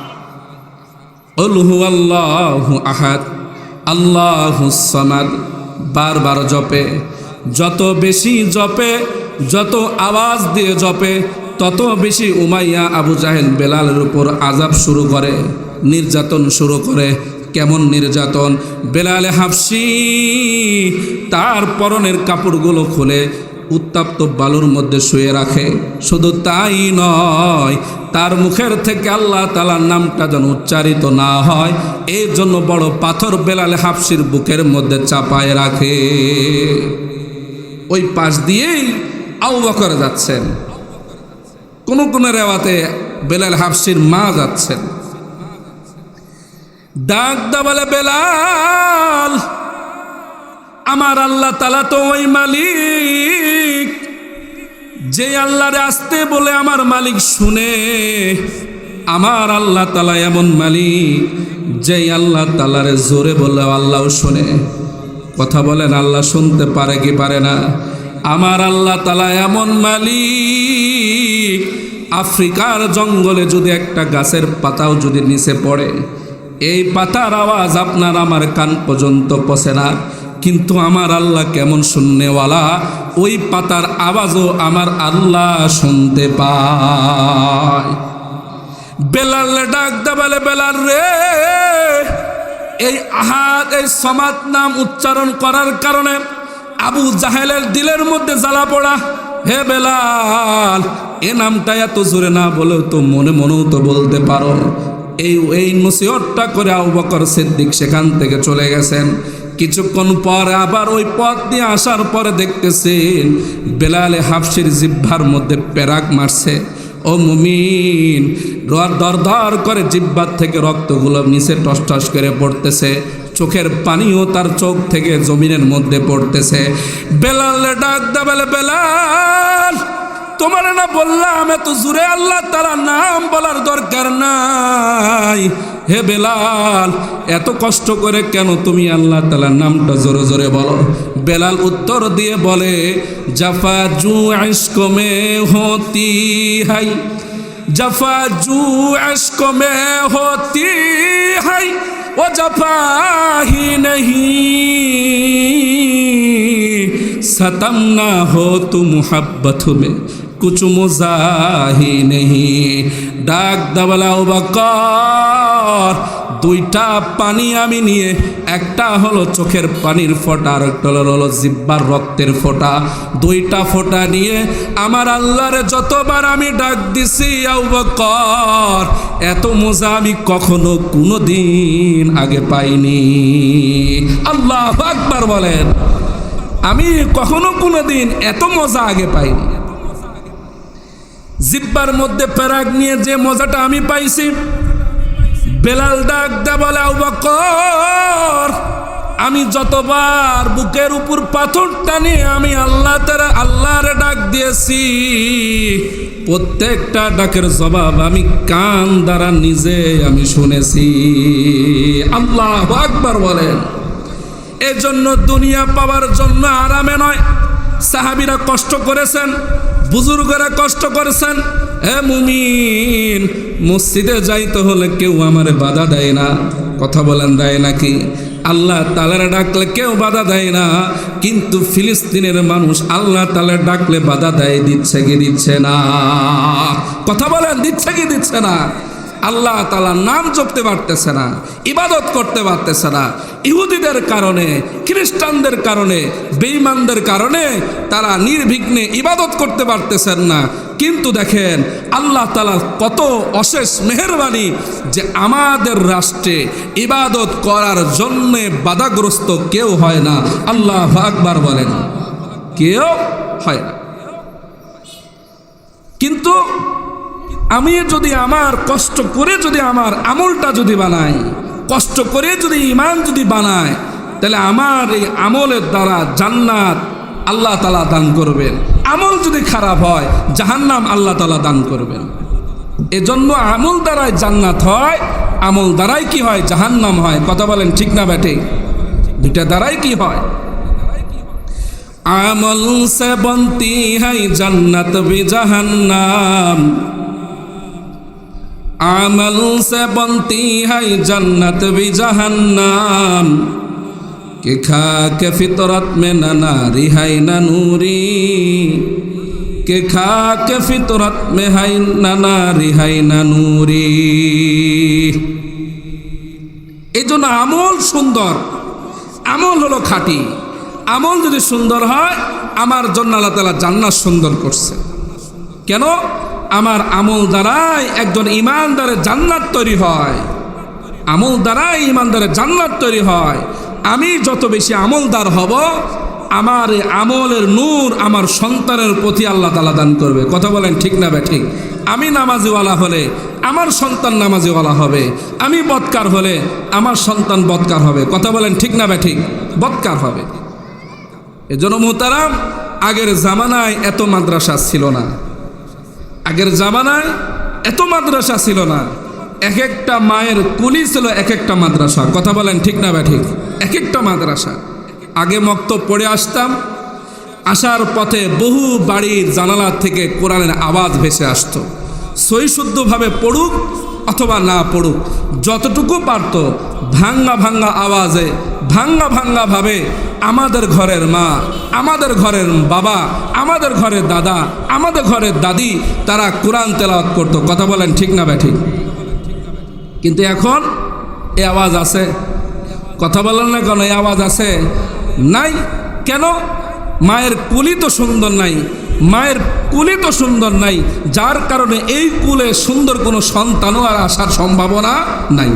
A: কুল হুয়াল্লাহু আহাদ, আল্লাহুস সামাদ, বারবার জপে। যত বেশি জপে, যত আওয়াজ দিয়ে জপে, তত বেশি উমাইয়া আবু জাহেল বেলালের উপর আযাব শুরু করে, নির্যাতন শুরু করে। কেমন নির্যাতন? বেলাল হাফসি তার পরনের কাপড়গুলো খুলে উত্তপ্ত বালুর মধ্যে শুয়ে রাখে। শুধু তাই নয়, তার মুখের থেকে আল্লাহ তাআলার নামটা যেন উচ্চারিত না হয়, এই জন্য বড় পাথর বেলাল হাফসির বুকের মধ্যে চাপায় রাখে। ওই পাশ দিয়েই আবু বকর যাচ্ছেন, কোন কোন রেওয়াতে বেলাল হাফসির মা যাচ্ছেন। ডাক দা বলে, বেলাল, আমার আল্লাহ তাআলা তো ওই মালিক, যে আল্লাহরে আসতে বলে আমার মালিক শুনে। আমার আল্লাহ তাআলা এমন মালিক, যে আল্লাহ তাআলারে জোরে বললে আল্লাহও শুনে। কথা বলেন, আল্লাহ শুনতে পারে কি পারে না? আমার আল্লাহ তাআলা এমন মালিক, আফ্রিকার জঙ্গলে যদি একটা গাছের পাতাও যদি নিচে পড়ে, এই পাতার আওয়াজ আপনার আমার কান পর্যন্ত পৌঁছে না, কিন্তু আমার আল্লাহ কেমন শুননেওয়ালা, ওই পাতার আওয়াজও আমার আল্লাহ শুনতে পায়। বেলালে ডাক দে বলে, বেলাল রে, এই আহাদ এই সমাদ নাম উচ্চারণ করার কারণে আবু জাহেলের দিলের মধ্যে জ্বালা পড়া। হে বেলাল, এ নামটা এত জোরে না বলেও তো মনে মনেও তো বলতে পারো। এই নসিহতটা করে আবু বকর সিদ্দিক সেখান থেকে চলে গেছেন। কিছুক্ষণ পর আবার ওই পথ দিয়ে আসার পরে দেখতেছেন বেলালে হাফসির জিহ্বার মধ্যে পেরাক মারছে। ও মুমিন, দর দর করে জিহ্বার থেকে রক্তগুলো নিচে টস টস করে পড়তেছে, চোখের পানিও তার চোখ থেকে জমিনের মধ্যে পড়তেছে। বেলালে ডাক দে বলে, বেলাল, তোমার না বললাম এত জোরে আল্লাহ তাআলার নাম বলার দরকার নাই। হে বেলাল, এত কষ্ট করে কেন তুমি আল্লাহ তাআলার নামটা জোরে জোরে বলো? বেলাল উত্তর দিয়ে বলে, জাফা জু ইশক মে হোতি হাই, জাফা জু ইশক মে হোতি হাই, ও জাফা হি नहीं सतम ना हो तू मोहब्बत में कुछ मजा ही नहीं। ডাক দাবলা আবু বকর, দুইটা পানি আমি নিয়ে, একটা হলো চোখের পানির ফোঁটা আর একটা হলো জিহ্বার রক্তের ফোঁটা, দুইটা ফোঁটা নিয়ে আমার আল্লাহরে যতবার আমি ডাক দিছি আবু বকর, এত মজা আমি কখনো কোনো দিন আগে পাইনি। আল্লাহু আকবার বলেন। আমি কখনো কোনো দিন এত মজা আগে পাইনি। জিহ্বার মধ্যে পেরাক নিয়ে যে মজাটা আমি পাইছি, বেলাল ডাক দে বলে, আবু বকর, আমি যতবার বুকের উপর পাথর টানে আমি আল্লাহর ডাক দিয়েছি, প্রত্যেকটা ডাকের জবাব আমি কান দ্বারা নিজে আমি শুনেছি। আল্লাহু আকবার বলেন। এজন্য দুনিয়া পাওয়ার জন্য আরামে নয়, সাহাবীরা কষ্ট করেছেন, বুজুর্গরা কষ্ট করেছেন। হে মুমিন, মসজিদে যাইতে হলে কেউ আমারে বাধা দেয় না। কথা বলেন, দেয় নাকি? আল্লাহ তাআলার ডাকলে কেউ বাধা দেয় না, কিন্তু ফিলিস্তিনের মানুষ আল্লাহ তাআলার ডাকলে বাধা দেয়। দিচ্ছে কি দিচ্ছে না? কথা বলেন, দিচ্ছে কি দিচ্ছে না? আল্লাহ তাআলার নাম জপতে পারতেছে না, ইবাদত করতে পারতেছে না। ইহুদিদের কারণে, খ্রিস্টানদের কারণে, বেঈমানদের কারণে তারা নির্বিঘ্নে ইবাদত করতে পারতেছেন না। কিন্তু দেখেন আল্লাহ তাআলার কত অশেষ মেহেরবানি যে আমাদের রাষ্ট্রে ইবাদত করার জন্যে বাধাগ্রস্ত কেউ হয় না। আল্লাহু আকবার বলেন, কেউ হয় না। কিন্তু আমি যদি আমার কষ্ট করে যদি আমার আমলটা যদি বানাই, কষ্ট করে যদি ঈমান যদি বানাই, তাহলে আমার এই আমলের দ্বারা জান্নাত আল্লাহ তাআলা দান করবেন। আমল যদি খারাপ হয়, জাহান্নাম আল্লাহ তাআলা দান করবেন। এজন্য আমল দ্বারাই জান্নাত হয়, আমল দ্বারাই কি হয়? জাহান্নাম হয়। কথা বলেন, ঠিক না বেঠিক? দুইটা দ্বারাই কি হয়? আমল সে বনতি হয় জান্নাত বি জাহান্নাম, আমল से बनती है जन्नत भी जहन्नम, के खा के फितरत में न नारी है न नूरी, के खा के फितरत में है न नारी है न नूरी। এই জন্য আমল সুন্দর, আমল হলো খাঁটি। আমল যদি সুন্দর হয়, আমার জন্য আল্লাহ তাআলা জান্নাত সুন্দর করছে। কেন? আমার আমল দ্বারাই একজন ঈমানদারের জান্নাত তৈরি হয়, আমল দ্বারাই ঈমানদারের জান্নাত তৈরি হয়। আমি যত বেশি আমলদার হব, আমার এই আমলের নূর আমার সন্তানের প্রতি আল্লাহ তাআলা দান করবে। কথা বলেন, ঠিক না বেঠিক? আমি নামাজিওয়ালা হলে আমার সন্তান নামাজিওয়ালা হবে, আমি বদকার হলে আমার সন্তান বদকার হবে। কথা বলেন, ঠিক না বেঠিক? বদকার হবে। এজন্য মুহতারাম, আগের জামানায় এত মাদ্রাসা ছিল না, আগের জামানায় এত মাদ্রাসা ছিল না। এক একটা মায়ের কুলি ছিল এক একটা মাদ্রাসা। কথা বলেন, ঠিক না বেঠিক? এক একটা মাদ্রাসা। আগে মক্তব পড়ে আসতাম, আসার পথে বহু বাড়ির জানালা থেকে কোরআনের আওয়াজ ভেসে আসতো। সহি শুদ্ধভাবে পড়ুক অথবা না পড়ুক, যতটুকু পারত ভাঙ্গা ভাঙ্গা আওয়াজে, ভাঙ্গা ভাঙ্গা ভাবে আমাদের ঘরের মা, আমাদের ঘরের বাবা, আমাদের ঘরের দাদা, আমাদের ঘরের দাদি তারা কোরআন তেলাওয়াত করতো। কথা বলেন ঠিক না ব্যাঠিক? কিন্তু এখন এই আওয়াজ আছে? কথা বলেন না কেন? এই আওয়াজ আছে? নাই। কেন? মায়ের কুলি তো সুন্দর নাই, মায়ের কুলি তো সুন্দর নাই, যার কারণে এই কুলে সুন্দর কোনো সন্তানও আর আসার সম্ভাবনা নাই।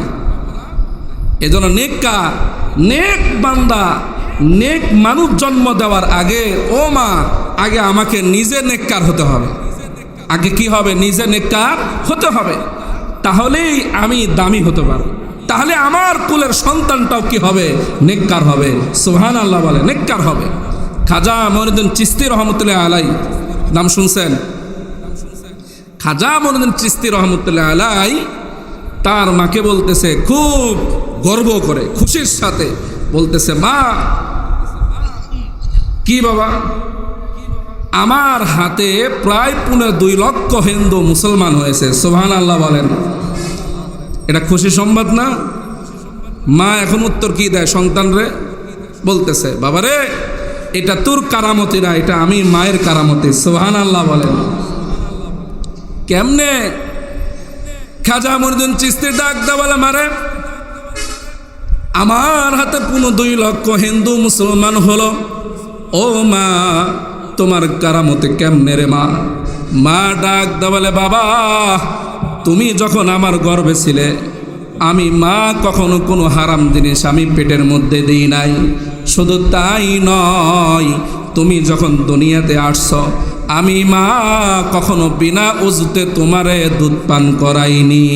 A: এজন্য নেককার, নেক বান্দা, নেক মানুষ জন্ম দেওয়ার আগে, ও মা, আগে আমাকে নিজে নেককার হতে হবে। আগে কি হবে? নিজে নেককার হতে হবে, তাহলেই আমি দামি হতে পারবো, তাহলে আমার কুলের সন্তানটাও কি হবে? নেককার হবে। সুবহানাল্লাহ বলে, নেককার হবে। খাজা মঈনুদ্দিন চিশতি রহমতুল্লাহ আলাই, নাম শুনছেন? খাজা মঈনুদ্দিন চিশতি রহমতুল্লাহ আলাই তার মাকে বলতেছে, খুব গর্ব করে, খুশির সাথে বলতেছে, মা, কি বাবা, আমার হাতে প্রায় 2.5 লক্ষ হিন্দু মুসলমান হয়েছে। সুবহানাল্লাহ বলেন। এটা খুশি সংবাদ না? মা এখন উত্তর কি দেয় সন্তানরে? বলতেছে, বাবা রে, এটা তোর কারামতি না, এটা আমি মায়ের কারামতি। সুবহানাল্লাহ বলেন। কেমনে? খাজা মঈনুদ্দিন চিশতি ডাক দা বলে, মারে, আমার হাতে 2.5 লক্ষ হিন্দু মুসলমান হলো, ও মা, তোমার কারামতি কেমনে রে মা? মা ডাক দা বলে, বাবা, তুমি যখন আমার গর্ভে ছিলে, আমি মা কখনো কোনো হারাম জিনিস আমি পেটের মধ্যে দিই নাই। শুধু তাই নয়, তুমি যখন দুনিয়াতে আসছ, আমি মা কখনো বিনা উজুতে তোমারে দুধ পান করাইনি।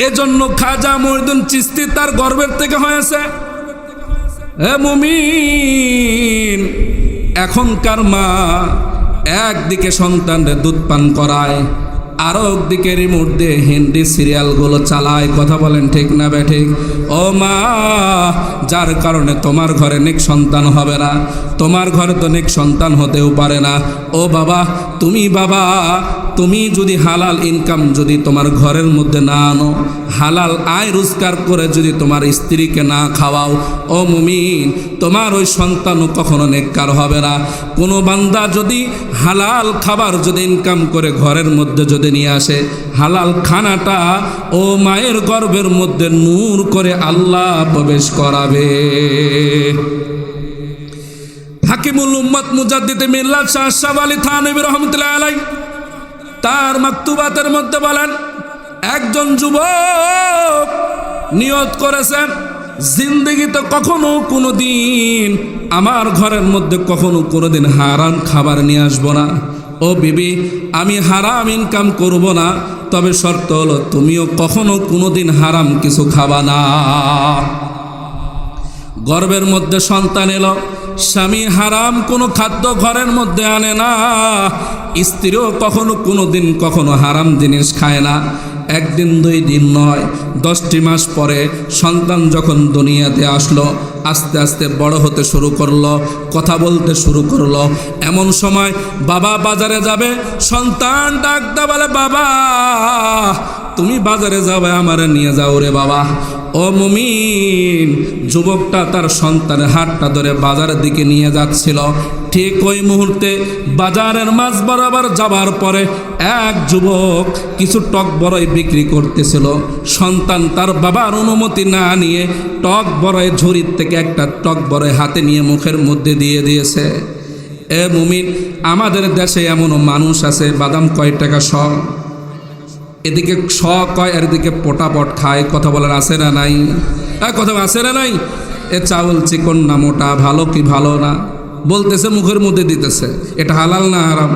A: এজন্য খাজা মঈনুদ্দিন চিশতি তার গর্ভের থেকে হয়েছে। হে মুমিন, এখনকার মা একদিকে সন্তানদের দুধ পান করায়, আরো একদিকে রিমোট দিয়ে হিন্দি সিরিয়ালগুলো চালায়। কথা বলেন ঠিক না ব্যাঠিক? ও মা, যার কারণে তোমার ঘরে নেক সন্তান হবে না, তোমার ঘরে তো নেক সন্তান হতেও পারে না। ও বাবা, তুমি যদি হালাল ইনকাম যদি তোমার ঘরের মধ্যে না আনো, হালাল আয় রোজগার করে যদি তোমার স্ত্রীকে না খাওয়াও, ও মুমিন, তোমার ওই সন্তানও কখনো নেককার হবে না। কোনো বান্দা যদি হালাল খাবার যদি ইনকাম করে ঘরের মধ্যে যদি নিয়ে আসে, হালাল খানাটা ও মায়ের গর্ভের মধ্যে নূর করে আল্লাহ প্রবেশ করাবে। হাকিমুল উম্মত মুজাদ্দিদ মিল্লাত শাহ আশরাফ আলী থানভী রাহমাতুল্লাহ আলাইহি তার মাকতুবাতের মধ্যে বলেন, একজন যুবক নিয়ত করেছেন, জিন্দেগিতে কখনো কোনো দিন আমার ঘরের মধ্যে কখনো কোনো দিন হারাম খাবার নিয়ে আসবো না। ও বিবি, আমি হারাম ইনকাম করব না, তবে শর্ত হলো তুমিও কখনো কোনো দিন হারাম কিছু খাবা না। গর্ভের মধ্যে সন্তান এলো, স্বামী হারাম কোনো খাদ্য ঘরের মধ্যে আনে না, স্ত্রীও কখনো কোনো দিন কখনো হারাম জিনিস খায় না। একদিন 2 দিন নয়, 10টি মাস পরে সন্তান যখন দুনিয়াতে আসলো, আস্তে আস্তে বড় হতে শুরু করলো, কথা বলতে শুরু করলো। এমন সময় বাবা বাজারে যাবে, সন্তান ডাকতে বলে, বাবা, তুমি বাজারে যাবে, আমারে নিয়ে যাও রে বাবা। ও মুমিন, যুবকটা তার সন্তানের হাতটা ধরে বাজারের দিকে নিয়ে যাচ্ছিল। ঠিক ওই মুহূর্তে বাজারের মাঝ বরাবর যাবার পরে এক যুবক কিছু টক বড়ই বিক্রি করতেছিল। সন্তান তার বাবার অনুমতি না নিয়ে টক বড়ই ঝুড়ির থেকে একটা টক বড়ই হাতে নিয়ে মুখের মধ্যে দিয়ে দিয়েছে। এ মুমিন, আমাদের দেশে এমনও মানুষ আছে, বাদাম কয় টাকা শ, এদিকে শ কয়, আর এদিকে পটাপট খায়। কথা বলার আছে না নাই? কথা আছে না নাই? এ চাউল চিকন না মোটা, ভালো কি ভালো না বলতেছে, মুখের মধ্যে দিতেছে। এটা হালাল না হারাম?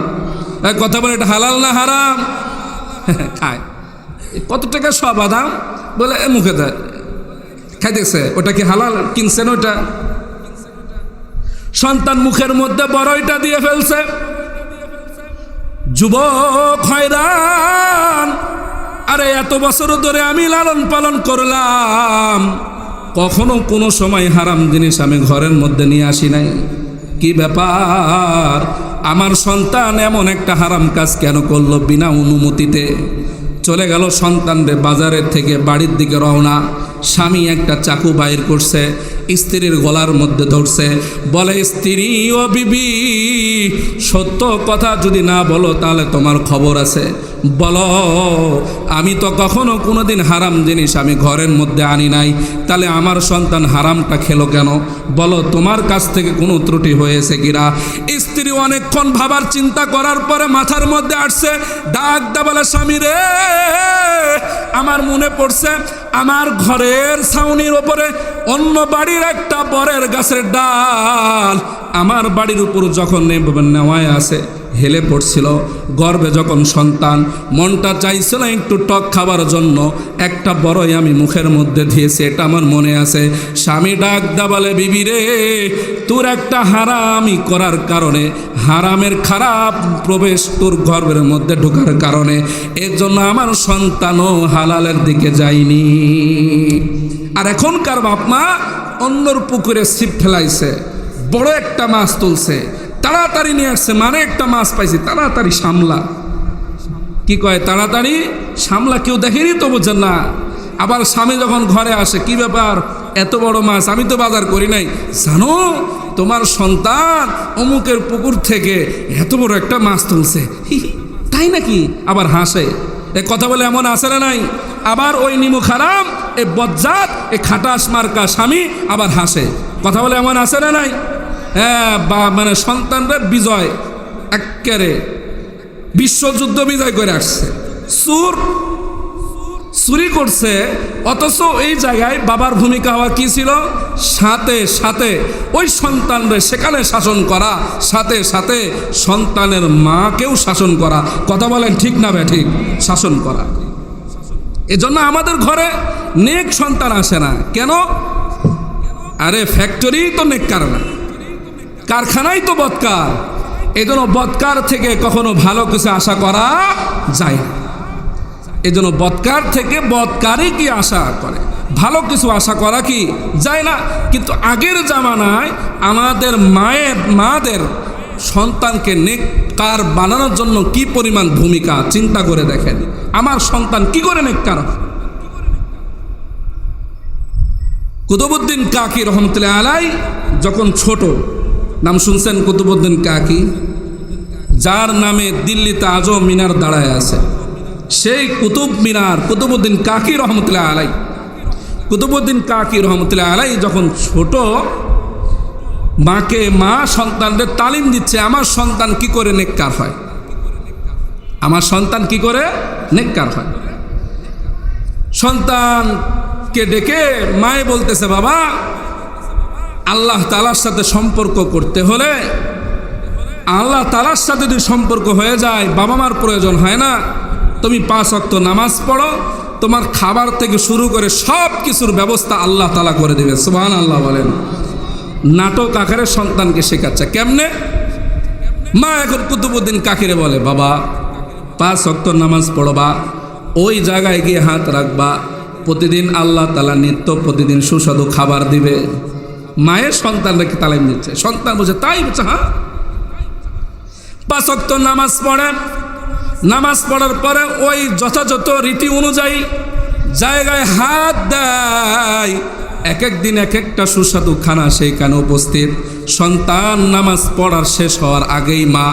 A: কথা বলে, এটা হালাল না হারাম? খায়। কত টাকা শ বাদাম বলে মুখে দেয়, খাইতেছে। ওটা কি হালাল? কিনছেন ওটা? সন্তান মুখের মধ্যে বড়ইটা দিয়ে ফেলছে। যুবক হয়রান, আরে এত বছর ধরে আমি লালন পালন করলাম, কখনো কোনো সময় হারাম জিনিস আমি ঘরের মধ্যে নিয়ে আসি নাই, কি ব্যাপার? আমার সন্তান এমন একটা হারাম কাজ কেন করলো বিনা অনুমতিতে? চলে গেল সন্তানরে বাজারের থেকে বাড়ির দিকে রওনা। স্বামী একটা চাকু বাইর করছে, স্ত্রীর গলার মধ্যে ধরছে, বলে, স্ত্রী ও বিবি, সত্য কথা যদি না বলো তাহলে তোমার খবর আছে। বলো, আমি তো কখনো কোনোদিন হারাম জিনিস আমি ঘরের মধ্যে আনি নাই, তাহলে আমার সন্তান হারামটা খেলো কেন? বলো, তোমার কাছ থেকে কোনো ত্রুটি হয়েছে কিনা? স্ত্রী অনেকক্ষণ ভাবার চিন্তা করার পরে মাথার মধ্যে আসছে, ডাক দা বলে, স্বামী রে, আমার মনে পড়ছে আমার ঘরের ছাউনির ওপরে অন্য বাড়ির একটা বরের গাছের ডাল আমার বাড়ির উপর যখন নেওয়ায় আছে, হেলে পড়ছিল। গর্ভে যখন সন্তান, মনটা চাইছিল একটু টক খাবার জন্য, একটা বড়ই আমি মুখের মধ্যে দিয়েছি, এটা আমার মনে আছে। স্বামী ডাক দা বলে, বিবি রে, তোর একটা হারামি করার কারণে, হারামের খারাপ প্রবেশ তোর গর্ভের মধ্যে ঢোকার কারণে, এর জন্য আমার সন্তানও হালালের দিকে যায়নি। আর এখনকার বাপ মা অন্যর পুকুরে ছিপ ফেলাইছে, বড় একটা মাছ তুলছে, তাড়াতাড়ি নিয়ে আসছে, মানে একটা মাছ পাইছি, তাড়াতাড়ি সামলা। কি কয়? তাড়াতাড়ি সামলা। কেউ দেখেনি তো বোঝেন না। আবার স্বামী যখন ঘরে আসে, কি ব্যাপার, এত বড় মাছ, আমি তো বাজার করি নাই। জানো, তোমার সন্তান অমুকের পুকুর থেকে এত বড় একটা মাছ তুলছে। তাই নাকি? আবার হাসে। এ কথা বলে এমন আসে না নাই? আবার ওই নিমু খারাম, এ বজ্জাত, এ খাটাস মার্কা স্বামী আবার হাসে। কথা বলে এমন আসে না নাই? হ্যাঁ, বা মানে সন্তানদের বিজয়, একেবারে বিশ্বযুদ্ধ বিজয় করে আসছে। চুরি করছে, অথচ এই জায়গায় বাবার ভূমিকা হওয়া কি ছিল? সাথে সাথে ওই সন্তানরে সেখানে শাসন করা, সাথে সাথে সন্তানের মাকেও শাসন করা। কথা বলেন ঠিক না ঠিক? শাসন করা। এজন্য আমাদের ঘরে নেক সন্তান আসে না কেন? আরে ফ্যাক্টরি তো নেককার না, কারখানাই তো বদকার। এজন্য বদকার থেকে কখনো ভালো কিছু আশা করা যায় না। এজন্য বদকার থেকে বদকারই কি আশা করে, ভালো কিছু আশা করা কি যায় না। কিন্তু আগের জামানায় আমাদের মাদের সন্তানকে নেককার বানানোর জন্য কি পরিমাণ ভূমিকা, চিন্তা করে দেখেন। আমার সন্তান কি করে নেককার? কুতুবউদ্দিন কাকি রহমতুল্লাহ আলাই যখন ছোট, নাম শুনছেন কুতুবউদ্দিন কাকি, যার নামে দিল্লিতে আজও মিনার দাঁড়ায় আছে, সেই কুতুব মিনার কুতুবউদ্দিন কাকি রহমতুল্লাহ আলাই। কুতুবউদ্দিন কাকি রহমতুল্লাহ আলাই যখন ছোট, মা সন্তানদের তালিম দিচ্ছে, আমার সন্তান কি করে নেককার হয়, আমার সন্তান কি করে নেককার হয়। সন্তানকে ডেকে মায়ে বলতেছে, বাবা, আল্লাহ তাআলার সাথে সম্পর্ক করতে হলে, আল্লাহ তাআলার সাথে যদি সম্পর্ক হয়ে যায়, বাবা মার প্রয়োজন হয় না। তুমি 5 ওয়াক্ত নামাজ পড়ো, তোমার খাবার থেকে শুরু করে সব কিছুর ব্যবস্থা আল্লাহ তাআলা করে দেবে। সুবহানাল্লাহ বলেন। নাটক আকারে সন্তানকে শেখাচ্ছে। কেমনে? মা এখন কুতুবউদ্দিন কাকিরে বলে, বাবা, 5 ওয়াক্ত নামাজ পড়বা, ওই জায়গায় গিয়ে হাত রাখবা, প্রতিদিন আল্লাহ তাআলা নিত্য প্রতিদিন সুস্বাদু খাবার দিবে। মায়ের সন্তানকে তালিম দিচ্ছে। সন্তান বলছে, তাই? বলছে, হ্যাঁ। 5 ওয়াক্ত নামাজ পড়ে, নামাজ পড়ার পরে ওই যথাযথ রীতি অনুযায়ী জায়গায় হাত দেয়। এক এক দিন এক একটা সুস্বাদু খানা সেইখানে উপস্থিত। সন্তান নামাজ পড়ার শেষ হওয়ার আগেই মা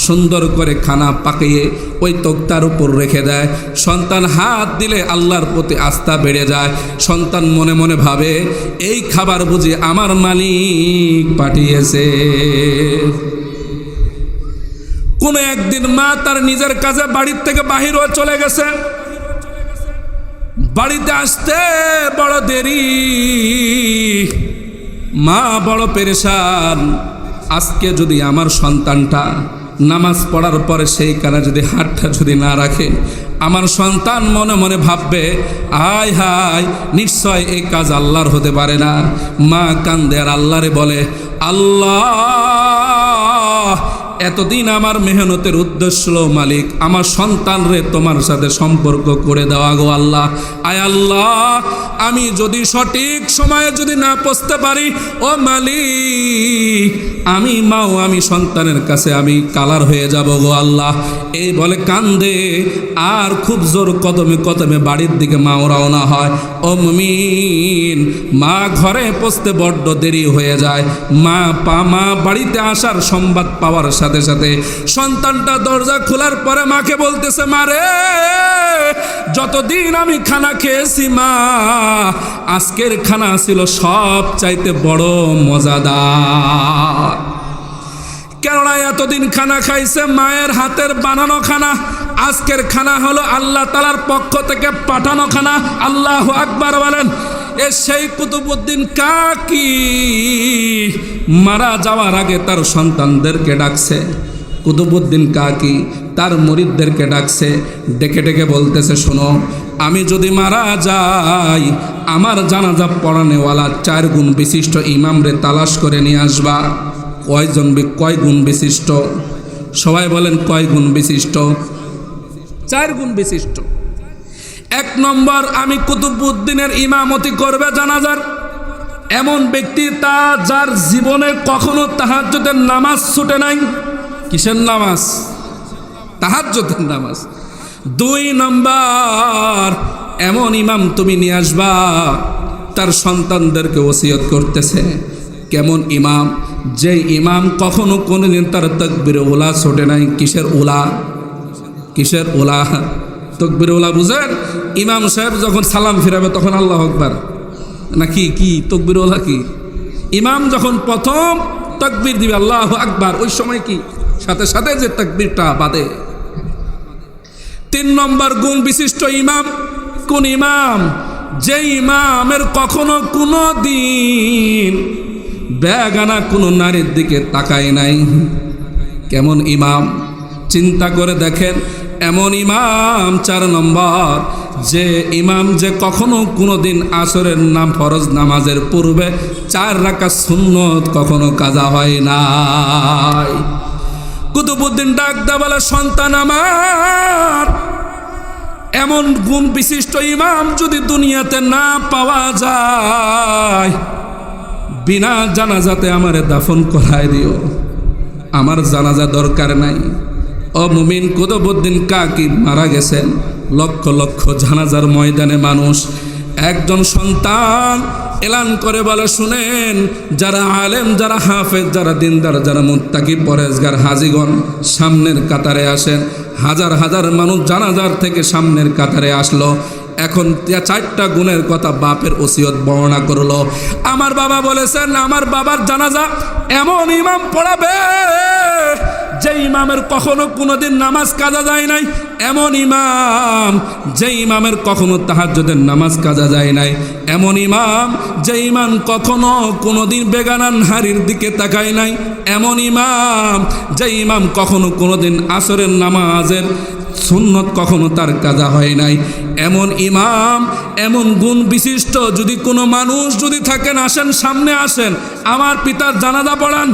A: সুন্দর করে খানা পাকিয়ে ওই তক্তার উপর রেখে দেয়। সন্তান হাত দিলে আল্লাহর প্রতি আস্থা বেড়ে যায়। সন্তান মনে মনে ভাবে, এই খাবার বুঝি আমার মালিক পাঠিয়েছে। কোনো একদিন মা তার নিজের কাজে বাড়ির থেকে বাহির হয়ে চলে গেছে। বাড়িতে আসতে বড় দেরি। মা বড় পেরেশান। আজকে যদি আমার সন্তানটা নামাজ পড়ার পরে সেইখানে যদি হাতটা যদি না রাখে, আমার সন্তান মনে মনে ভাববে, আয় হায়, নিশ্চয় এই কাজ আল্লাহর হতে পারে না। মা কান্দে আর আল্লাহরে বলে, আল্লাহ, এতদিন আমার মেহনতের উদ্দেশ্য হলো মালিক আমার সন্তানরে তোমার সাথে সম্পর্ক করে দেওয়া গো আল্লাহ। আয় আল্লাহ, আমি যদি সঠিক সময়ে যদি না পৌঁছতে পারি ও মালিক, আমি মাও আমি সন্তানের কাছে আমি কালার হয়ে যাব গো আল্লাহ। এই বলে কান্দে আর খুব জোর কদমে কদমে বাড়ির দিকে মাও রওনা হয়। ও মুমিন, মা ঘরে পৌঁছতে বড্ড দেরি হয়ে যায়। মা বাড়িতে আসার সংবাদ পাওয়ার সাথে সাথে সন্তানটা দরজা খোলার পরে মাকে বলতেছে, মারে যতদিন আমি খানা খেয়েছি মা, আজকের খানা ছিল সব চাইতে বড় মজাদার। কেননা এতদিন খানা খাইছে মায়ের হাতের বানানো খানা, আজকের খানা হলো আল্লাহ তাআলার পক্ষ থেকে পাঠানো খানা। আল্লাহু আকবার বলেন। সেই কুতুবউদ্দিন কাকি মারা যাওয়ার আগে তার সন্তানদেরকে ডাকছে। কুতুবউদ্দিন কাকি তার মুরিদদেরকে ডাকছে, ডেকে ডেকে বলতেছে, শোনো, আমি যদি মারা যাই আমার জানাজা পড়ানেওয়ালা 4 গুণ বিশিষ্ট ইমামরে তালাশ করে নিয়ে আসবা। কয় গুণ বিশিষ্ট? সবাই বলেন কয় গুণ বিশিষ্ট? 4 গুণ বিশিষ্ট। 1 নম্বর, আমি কুতুবউদ্দিনের ইমামতি করবে জানাজার এমন ব্যক্তি যার জীবনে কখনো তাহাজ্জুদের নামাজ ছুটে নাই। কিসের নামাজ? তাহাজ্জুদের নামাজ। 2 নম্বর, এমন ইমাম তুমি নিয়ে আসবা তার সন্তানদেরকে ওসিয়ত করতেছে। কেমন ইমাম? যে ইমাম কখনো কোনোদিন তার তাকবীরে উলা ছোটে নাই। কিসের উলা? কিসের উলা? তাকবীরে উলা বুঝেন? ইমাম সাহেব যখন সালাম ফিরাবে তখন আল্লাহু আকবার নাকি কি তাকবীরে উলা? কি ইমাম যখন প্রথম তাকবীর দিবে আল্লাহু আকবার, ওই সময় কি সাথে সাথে যে তাকবীরটা বাদে। 3 নম্বর গুণ বিশিষ্ট ইমাম কোন ইমাম? যে ইমামের কখনো কোনো দিন বেগানা কোনো নারীর দিকে তাকায় নাই। কেমন ইমাম? চিন্তা করে দেখেন। এমন ইমাম। 4 নম্বর, যে ইমাম যে কখনো কোনো দিন আসরের নাম ফরজ নামাজের পূর্বে 4 রাকাত সুন্নত কখনো কাজা হয় নাই। কুতুবউদ্দিন ডাক দেয়া বলে, সন্তান আমার, এমন গুণ বিশিষ্ট ইমাম যদি দুনিয়াতে না পাওয়া যায়, বিনা জানাজাতে আমারে দাফন করায় দিও, আমার জানাজা দরকার নাই। ও মুমিন, কুতুবউদ্দিন কাকি মারা গেছেন। লক্ষ লক্ষ জানাজার ময়দানে মানুষ। একজন সন্তান এলান করে বলে, শুনেন, যারা আলেম, যারা হাফেজ, যারা দিনদার, যারা মুত্তাকি পরেজগার হাজিগণ সামনের কাতারে আসেন। হাজার হাজার মানুষ জানাজার থেকে সামনের কাতারে আসলো। এখন 4টা গুণের কথা বাপের ওসিয়ত বর্ণনা করলো। আমার বাবা বলেছেন আমার বাবার জানাজা এমন ইমাম পড়াবে যে ইমামের কখনো কোনোদিন নামাজ কাজা যায় নাই। এমন ইমাম যে ইমামের কখনো তাহাজ্জুদের নামাজ কাজা যায় নাই। এমন ইমাম যে ইমাম কখনো কোনোদিন বেগানা নারীর দিকে তাকায় নাই। এমন ইমাম যে ইমাম কখনো কোনোদিন আসরের নামাজের সুন্নত কখনো তার কাজা হয় নাই। এমন ইমাম, এমন গুণ বিশিষ্ট যদি কোনো মানুষ যদি থাকেন, আসেন, সামনে আসেন, আমার পিতার জানাজা পড়ান।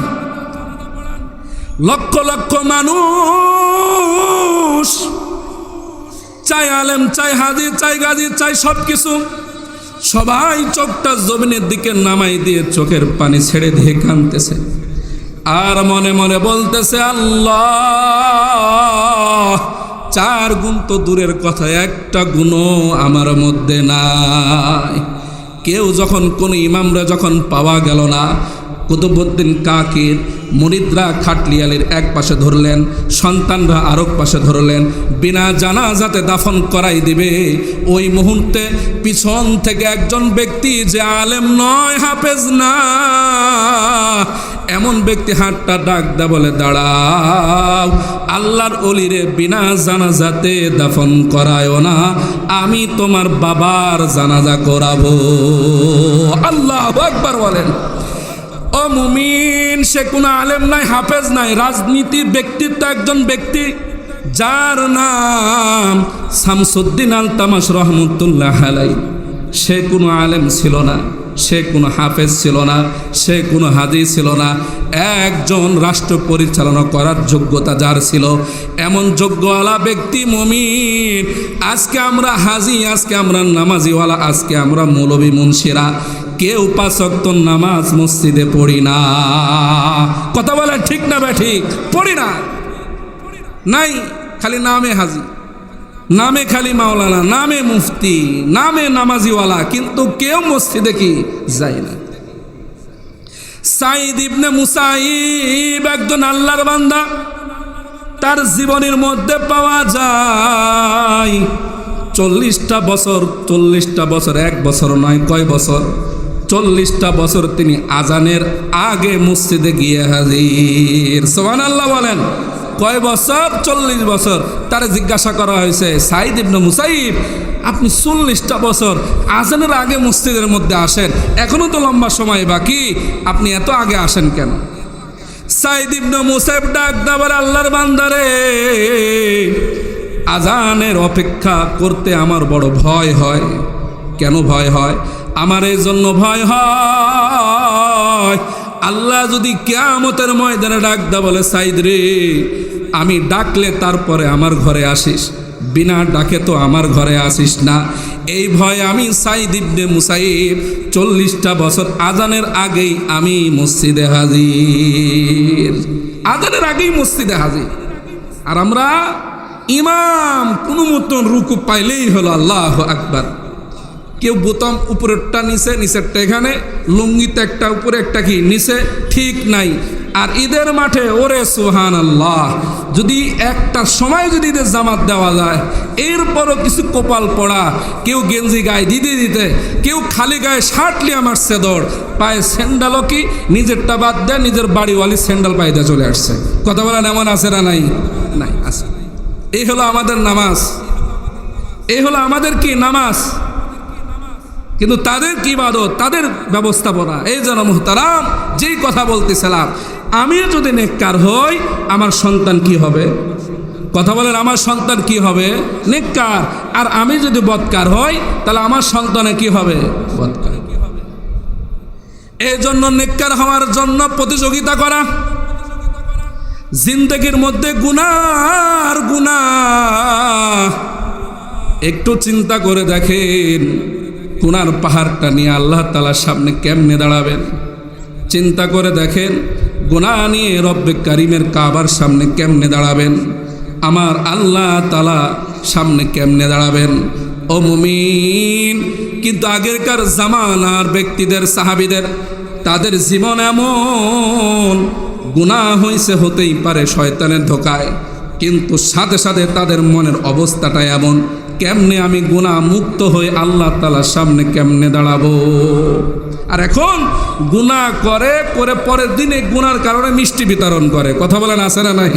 A: লক্ষ লক্ষ মানুষ, চাই আলেম, চাই হাজি, চাই গাজী, চাই সব কিছু, সবাই চোখটা জমিনের দিকে নামাই দিয়ে চোখের পানি ছেড়ে দিয়ে কাঁদতেছে আর মনে মনে বলতেছে, আল্লাহ, 4 গুণ তো দূরের কথা, 1টা গুণও আমার মধ্যে নাই। কেউ যখন কোন ইমামরা যখন পাওয়া গেল না, কুতুবউদ্দিন কাকির মুরিদরা খাটলিয়ালের এক পাশে ধরলেন, সন্তানরা আরেক পাশে ধরলেন, বিনা জানাজাতে দাফন করাই দিবে। ওই মুহূর্তে পিছন থেকে একজন ব্যক্তি, যে আলেম নয়, হাফেজ না, এমন ব্যক্তি হাতটা ডাক দা বলে, দাঁড়াও, আল্লাহর ওলিরে বিনা জানাজাতে দাফন করায়ও না, আমি তোমার বাবার জানাজা করাবো। আল্লাহু আকবার বলেন। ও মুমিন, সে কোনো আলেম নাই, হাফেজ নাই, রাজনীতির ব্যক্তিত্ব একজন ব্যক্তি যার নাম শামসুদ্দিন আলতামাশ রহমতুল্লাহ আলাইহি। সে কোনো আলেম ছিল না, সে কোনো হাফেজ ছিল না, সে কোনো হাদিস ছিল না। একজন রাষ্ট্র পরিচালনা করার যোগ্যতা যার ছিল, এমন যোগ্যওয়ালা ব্যক্তি মুমিন। আজকে আমরা হাজি, আজকে আমরা নামাজিওয়ালা, আজকে আমরা মৌলবী মুন্সিরা কেউ 5 ওয়াক্ত নামাজ মসজিদে পড়ি না। কথা বলে ঠিক না ঠিক? পড়ি না, নাই, খালি নামে হাজি, নামে খালি মাওলানা, নামে মুফতি, নামে নামাজিওয়ালা, কিন্তু কেউ মসজিদে কি যায় না। সাইদ ইবনে মুসাইব একজন আল্লাহর বান্দা, তার জীবনের মধ্যে পাওয়া যায় 40টা বছর, 40টা বছর, 1 বছর নয়, কয় বছর, 40টা বছর তিনি আজানের আগে মসজিদে গিয়ে হাজির। সুবহানাল্লাহ বলেন। কয় বছর? 40 বছর। তারে জিজ্ঞাসা করা হয়েছে, সাইদ ইবনে মুসাইব, আপনি 40টা বছর আজানের আগে মসজিদের মধ্যে আসেন, এখনো তো লম্বা সময় বাকি, আপনি এত আগে আসেন কেন? সাইদ ইবনে মুসাইব ডাক দাবার, আল্লাহর বান্দারে, আজানের অপেক্ষা করতে আমার বড় ভয় হয়। কেন ভয় হয়? আমার এই জন্য ভয় হয়, আল্লাহ যদি কিয়ামতের ময়দানে ডাক দা বলে, সাইদ রে, আমি ডাকলে তারপরে আমার ঘরে আসিস, বিনা ডাকে তো আমার ঘরে আসিস না। এই ভয়ে আমি সাইদ ইবনে মুসাইব 40টা বছর আজানের আগেই আমি মসজিদে হাজির, আজানের আগেই মসজিদে হাজির। আর আমরা ইমাম কোনো মতন রুকু পাইলেই হলো আল্লাহু আকবার। কেউ বোতাম উপরেরটা নিচে, নিচেরটা এখানে, লুঙ্গিতে একটা উপরে একটা কি নিচে, ঠিক নাই। আর ঈদের মাঠে ওরে সুবহানাল্লাহ, যদি একটা সময় যদি ঈদের জামাত দেওয়া যায়, এরপরও কিছু কপাল পড়া, কেউ গেঞ্জি গায়ে দিতে দিতে, কেউ খালি গায়ে শার্ট লিয়ে মারছে দৌড়, পায়ে স্যান্ডালও কি নিজেরটা বাদ দেয়, নিজের বাড়িওয়ালি স্যান্ডাল পায়ে দিয়ে চলে আসছে। কথা বলেন, এমন আছে না নাই? নাই, আছে। এই হলো আমাদের নামাজ, এই হলো আমাদের কি নামাজ। কিন্তু তাদের কি ইবাদত, তাদের ব্যবস্থাপনা। এই জন্য মুহতারাম, যেই কথা বলতেছিলাম, আমিও যদি নেককার হই, আমার সন্তান কি হবে? কথা বলেন, আমার সন্তান কি হবে? নেককার। আর আমি যদি বদকার হই, তাহলে আমার সন্তানে কি হবে? বদকার। এই জন্য নেককার হওয়ার জন্য প্রতিযোগিতা করা। জিন্দেগির মধ্যে গুনার গুনাহ, একটু চিন্তা করে দেখেন, গুনার পাহাড়টা নিয়ে আল্লাহ তাআলার সামনে কেমনে দাঁড়াবেন? চিন্তা করে দেখেন, গুনাহ নিয়ে রব্বে কারিমের কাবার সামনে কেমনে দাঁড়াবেন? আমার আল্লাহ তাআলা সামনে কেমনে দাঁড়াবেন? ও মুমিন, কিন্তু আগেরকার জামানার ব্যক্তিদের, সাহাবীদের, তাদের জীবন এমন, গুনাহ হইছে, হতেই পারে শয়তানের ধোকায়, কিন্তু সাথে সাথে তাদের মনের অবস্থাটা এমন, কেমনে আমি গুনাহ মুক্ত হয়ে আল্লাহ তাআলার সামনে কেমনে দাঁড়াবো? আর এখন গুনাহ করে করে পরের দিনে গুনার কারণে মিষ্টি বিতরণ করে। কথা বলেন, আছে না নাই?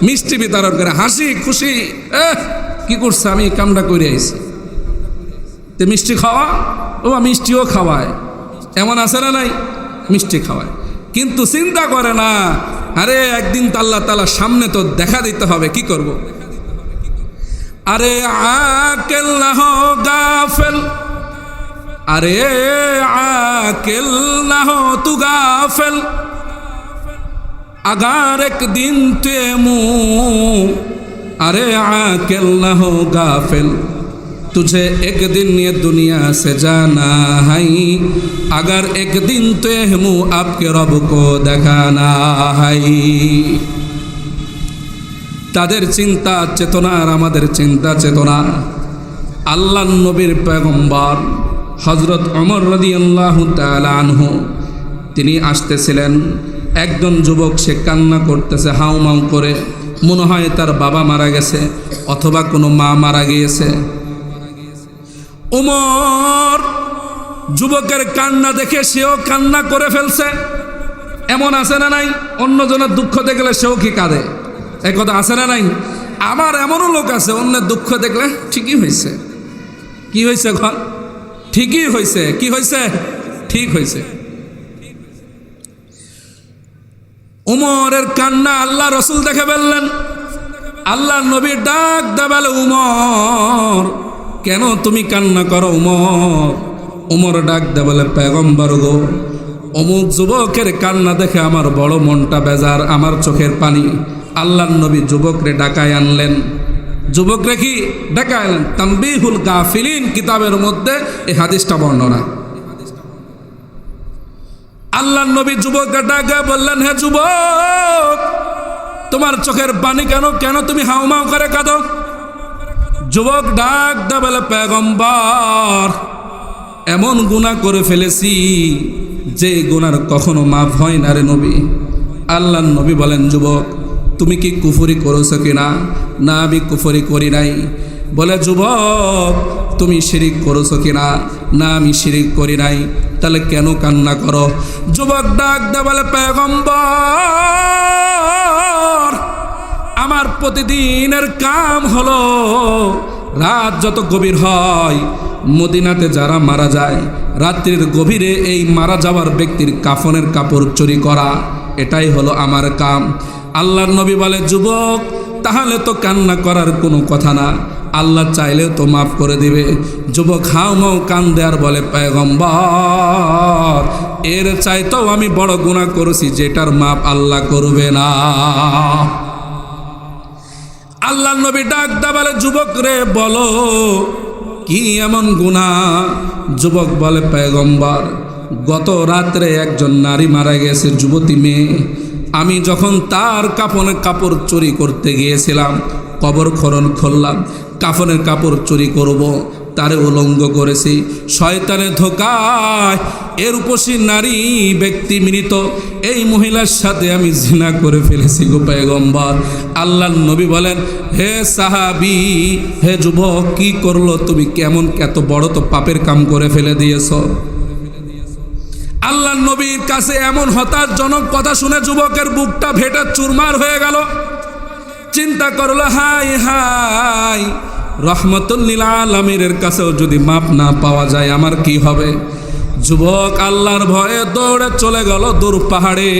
A: মিষ্টি বিতরণ করে, হাসি খুশি, কি করছে, আমি কামটা করে আইছি, তে মিষ্টি খাওয়া, ও মিষ্টিও খাওয়ায়, এমন আছে না নাই? মিষ্টি খাওয়ায়, কিন্তু চিন্তা করে না, আরে একদিন তো আল্লাহ তাআলার সামনে তো দেখা দিতে হবে, কি করব? আরে আকেল না হো গাফেল, अरे आकिल ना हो तू गाफिल, अगर एक दिन तुए मुँह, अरे आकिल ना हो गाफिल, तुझे एक दिन ये दुनिया से जाना है, अगर एक दिन तुए मुँह आपके रब को दिखाना है। তাদের চিন্তা চেতনা আর আমাদের চিন্তা চেতনা। আল্লাহ নবীর পয়গম্বর হযরত ওমর রাদিয়াল্লাহু তাআলা আনহু, তিনি আসতেছিলেন, একজন যুবক, সে কান্না করতেছে হাউমাউ করে, মনে হয় তার বাবা মারা গেছে অথবা কোনো মা মারা গিয়েছে। ওমর যুবকের কান্না দেখে সেও কান্না করে ফেলছে। এমন আছে না নাই? অন্যজনের দুঃখ দেখলে সেও কি কাঁদে? এক কথা আছে না নাই? আমার এমনও লোক আছে, অন্যের দুঃখ দেখলে ঠিকই হয়েছে, কি হয়েছে এখন? ঠিকই হয়েছে। কি হয়েছে? ঠিক হয়েছে। উমরের কান্না আল্লাহ রসুল দেখে ফেললেন। আল্লাহ নবী ডাক দেবেল, উমর কেন তুমি কান্না করো? উমর ওমর ডাক দে বলে, পয়গম্বর গো, অমুক যুবকের কান্না দেখে আমার বড় মনটা বেজার, আমার চোখের পানি। আল্লাহর নবী যুবকরে ডাকায় আনলেন। যুবকরে কি ডাকায় আনলেন? তানবীহুল গাফিলিন কিতাবের মধ্যে এই হাদিসটা বর্ণনা। আল্লাহর নবী যুবককে ডাকায় বললেন, হে যুবক, তোমার চোখের পানি কেন? কেন তুমি হাউমাউ করে কাঁদো? যুবক ডাক দে বলে, পয়গম্বর, এমন গুনাহ করে ফেলেছি যে গুনার কখনো মাফ হয় না রে নবী। আল্লাহর নবী বলেন, যুবক, তুমি কি কুফরি করেছো কিনা? না, আমি কুফরি করি নাই। বলে, যুবক, তুমি শিরিক করেছো কিনা? না, আমি শিরিক করি নাই। তাহলে কেন কান্না করো? যুবক ডাক দে বলে, পয়গম্বর, আমার প্রতিদিনের কাম হলো রাত যত গভীর হয়, মদিনাতে যারা মারা যায় রাত্রির গভীরে এই মারা যাওয়ার ব্যক্তির কাফনের কাপড় চুরি করা, এটাই হলো আমার কাম। আল্লাহর নবী বলে, যুবক, তাহলে তো কান্না করার কোনো কথা না, আল্লাহ চাইলেও তো মাফ করে দিবে। যুবক হাউমাউ কান্দে আর বলে, পয়গম্বর, এর চাইতেও আমি বড় গুনাহ করেছি যেটার মাপ আল্লাহ করবে না। আল্লাহর নবী ডাক দা বলে, যুবক রে, বলো কি এমন গুনাহ? যুবক বলে, পয়গম্বর, গত রাত্রে একজন নারী মারা গেছে, যুবতী মেয়ে। আমি যখন তার কাফনের কাপড় চুরি করতে গিয়েছিলাম, কবর খনন করলাম, কাফনের কাপড় চুরি করব, তারে উলঙ্গ করেছি। শয়তানের ধোকায় এর উপসী নারী ব্যক্তি মৃত, এই মহিলার সাথে আমি জিনা করে ফেলেছি গো পয়গম্বর। আল্লাহর নবী বলেন, হে সাহাবী, হে যুবক, কি করলো তুমি? কেমন এত বড় তো পাপের কাম করে ফেলে দিয়েছ। আল্লাহর নবীর কাছে এমন হতাশজনক কথা শুনে যুবকের বুকটা ফেটে চুরমার হয়ে গেল। চিন্তা করলো, হাই হাই, রহমতুল্লিল আলামিনের কাছেও যদি মাপ না পাওয়া যায় আমার কি হবে? যুবক আল্লাহর ভয়ে দৌড়ে চলে গেল দূর পাহাড়ে।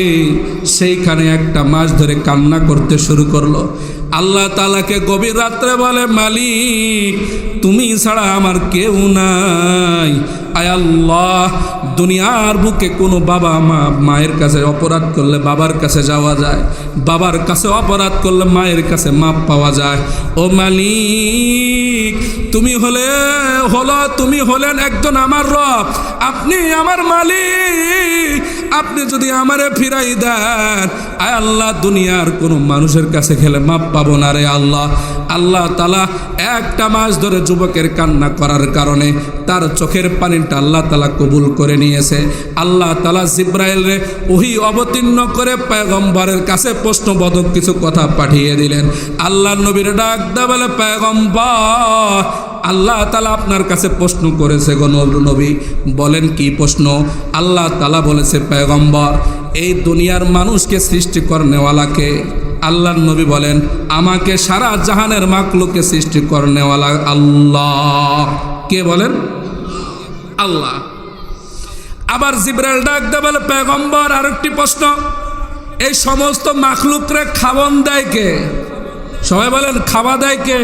A: সেইখানে একটা মাস ধরে কান্না করতে শুরু করলো। আল্লাহ তাআলাকে গভীর রাত্রে বলে, মালিক, তুমি ছাড়া আমার কেউ নাই। আয় আল্লাহ, দুনিয়ার বুকে কোনো বাবা মায়ের কাছে অপরাধ করলে বাবার কাছে যাওয়া যায়, বাবার কাছে অপরাধ করলে মায়ের কাছে মাপ পাওয়া যায়। ও মালিক, তুমি হলেন একজন আমার রব, আপনি আমার মালিক। আপনি যদি আমারে ফিরাই দেন, আয় আল্লাহ, দুনিয়ার কোনো মানুষের কাছে খেলে মাপ পাবো না রে আল্লাহ। আল্লাহ তাআলা একটা মাস ধরে যুবকের কান্না করার কারণে তার চোখের পানিটা আল্লাহ তাআলা কবুল করে নিয়েছে। আল্লাহ তাআলা জিবরাইলরে ওহী অবতীর্ণ করে পয়গম্বরের কাছে প্রশ্নবোধক কিছু কথা পাঠিয়ে দিলেন। আল্লাহর নবীর ডাক দা বলে, পয়গম্বর, আল্লাহ তাআলা আপনার কাছে প্রশ্ন করেছে গো নবী। বলেন কি প্রশ্ন? আল্লাহ তাআলা বলেছে, পয়গম্বর, এই দুনিয়ার মানুষকে সৃষ্টি করনেওয়ালাকে? আল্লাহর নবী বলেন, আমাকে সারা জাহানের মাখলুককে সৃষ্টি করনেওয়ালা আল্লাহ। কে বলেন? আল্লাহ। আবার জিবরাইল ডাক দে বলে, পয়গম্বর, আরেকটি প্রশ্ন, এই সমস্ত মাখলুকরে খাওয়ান দেয় কে? সবাই বলেন, খাওয়া দেয় কে?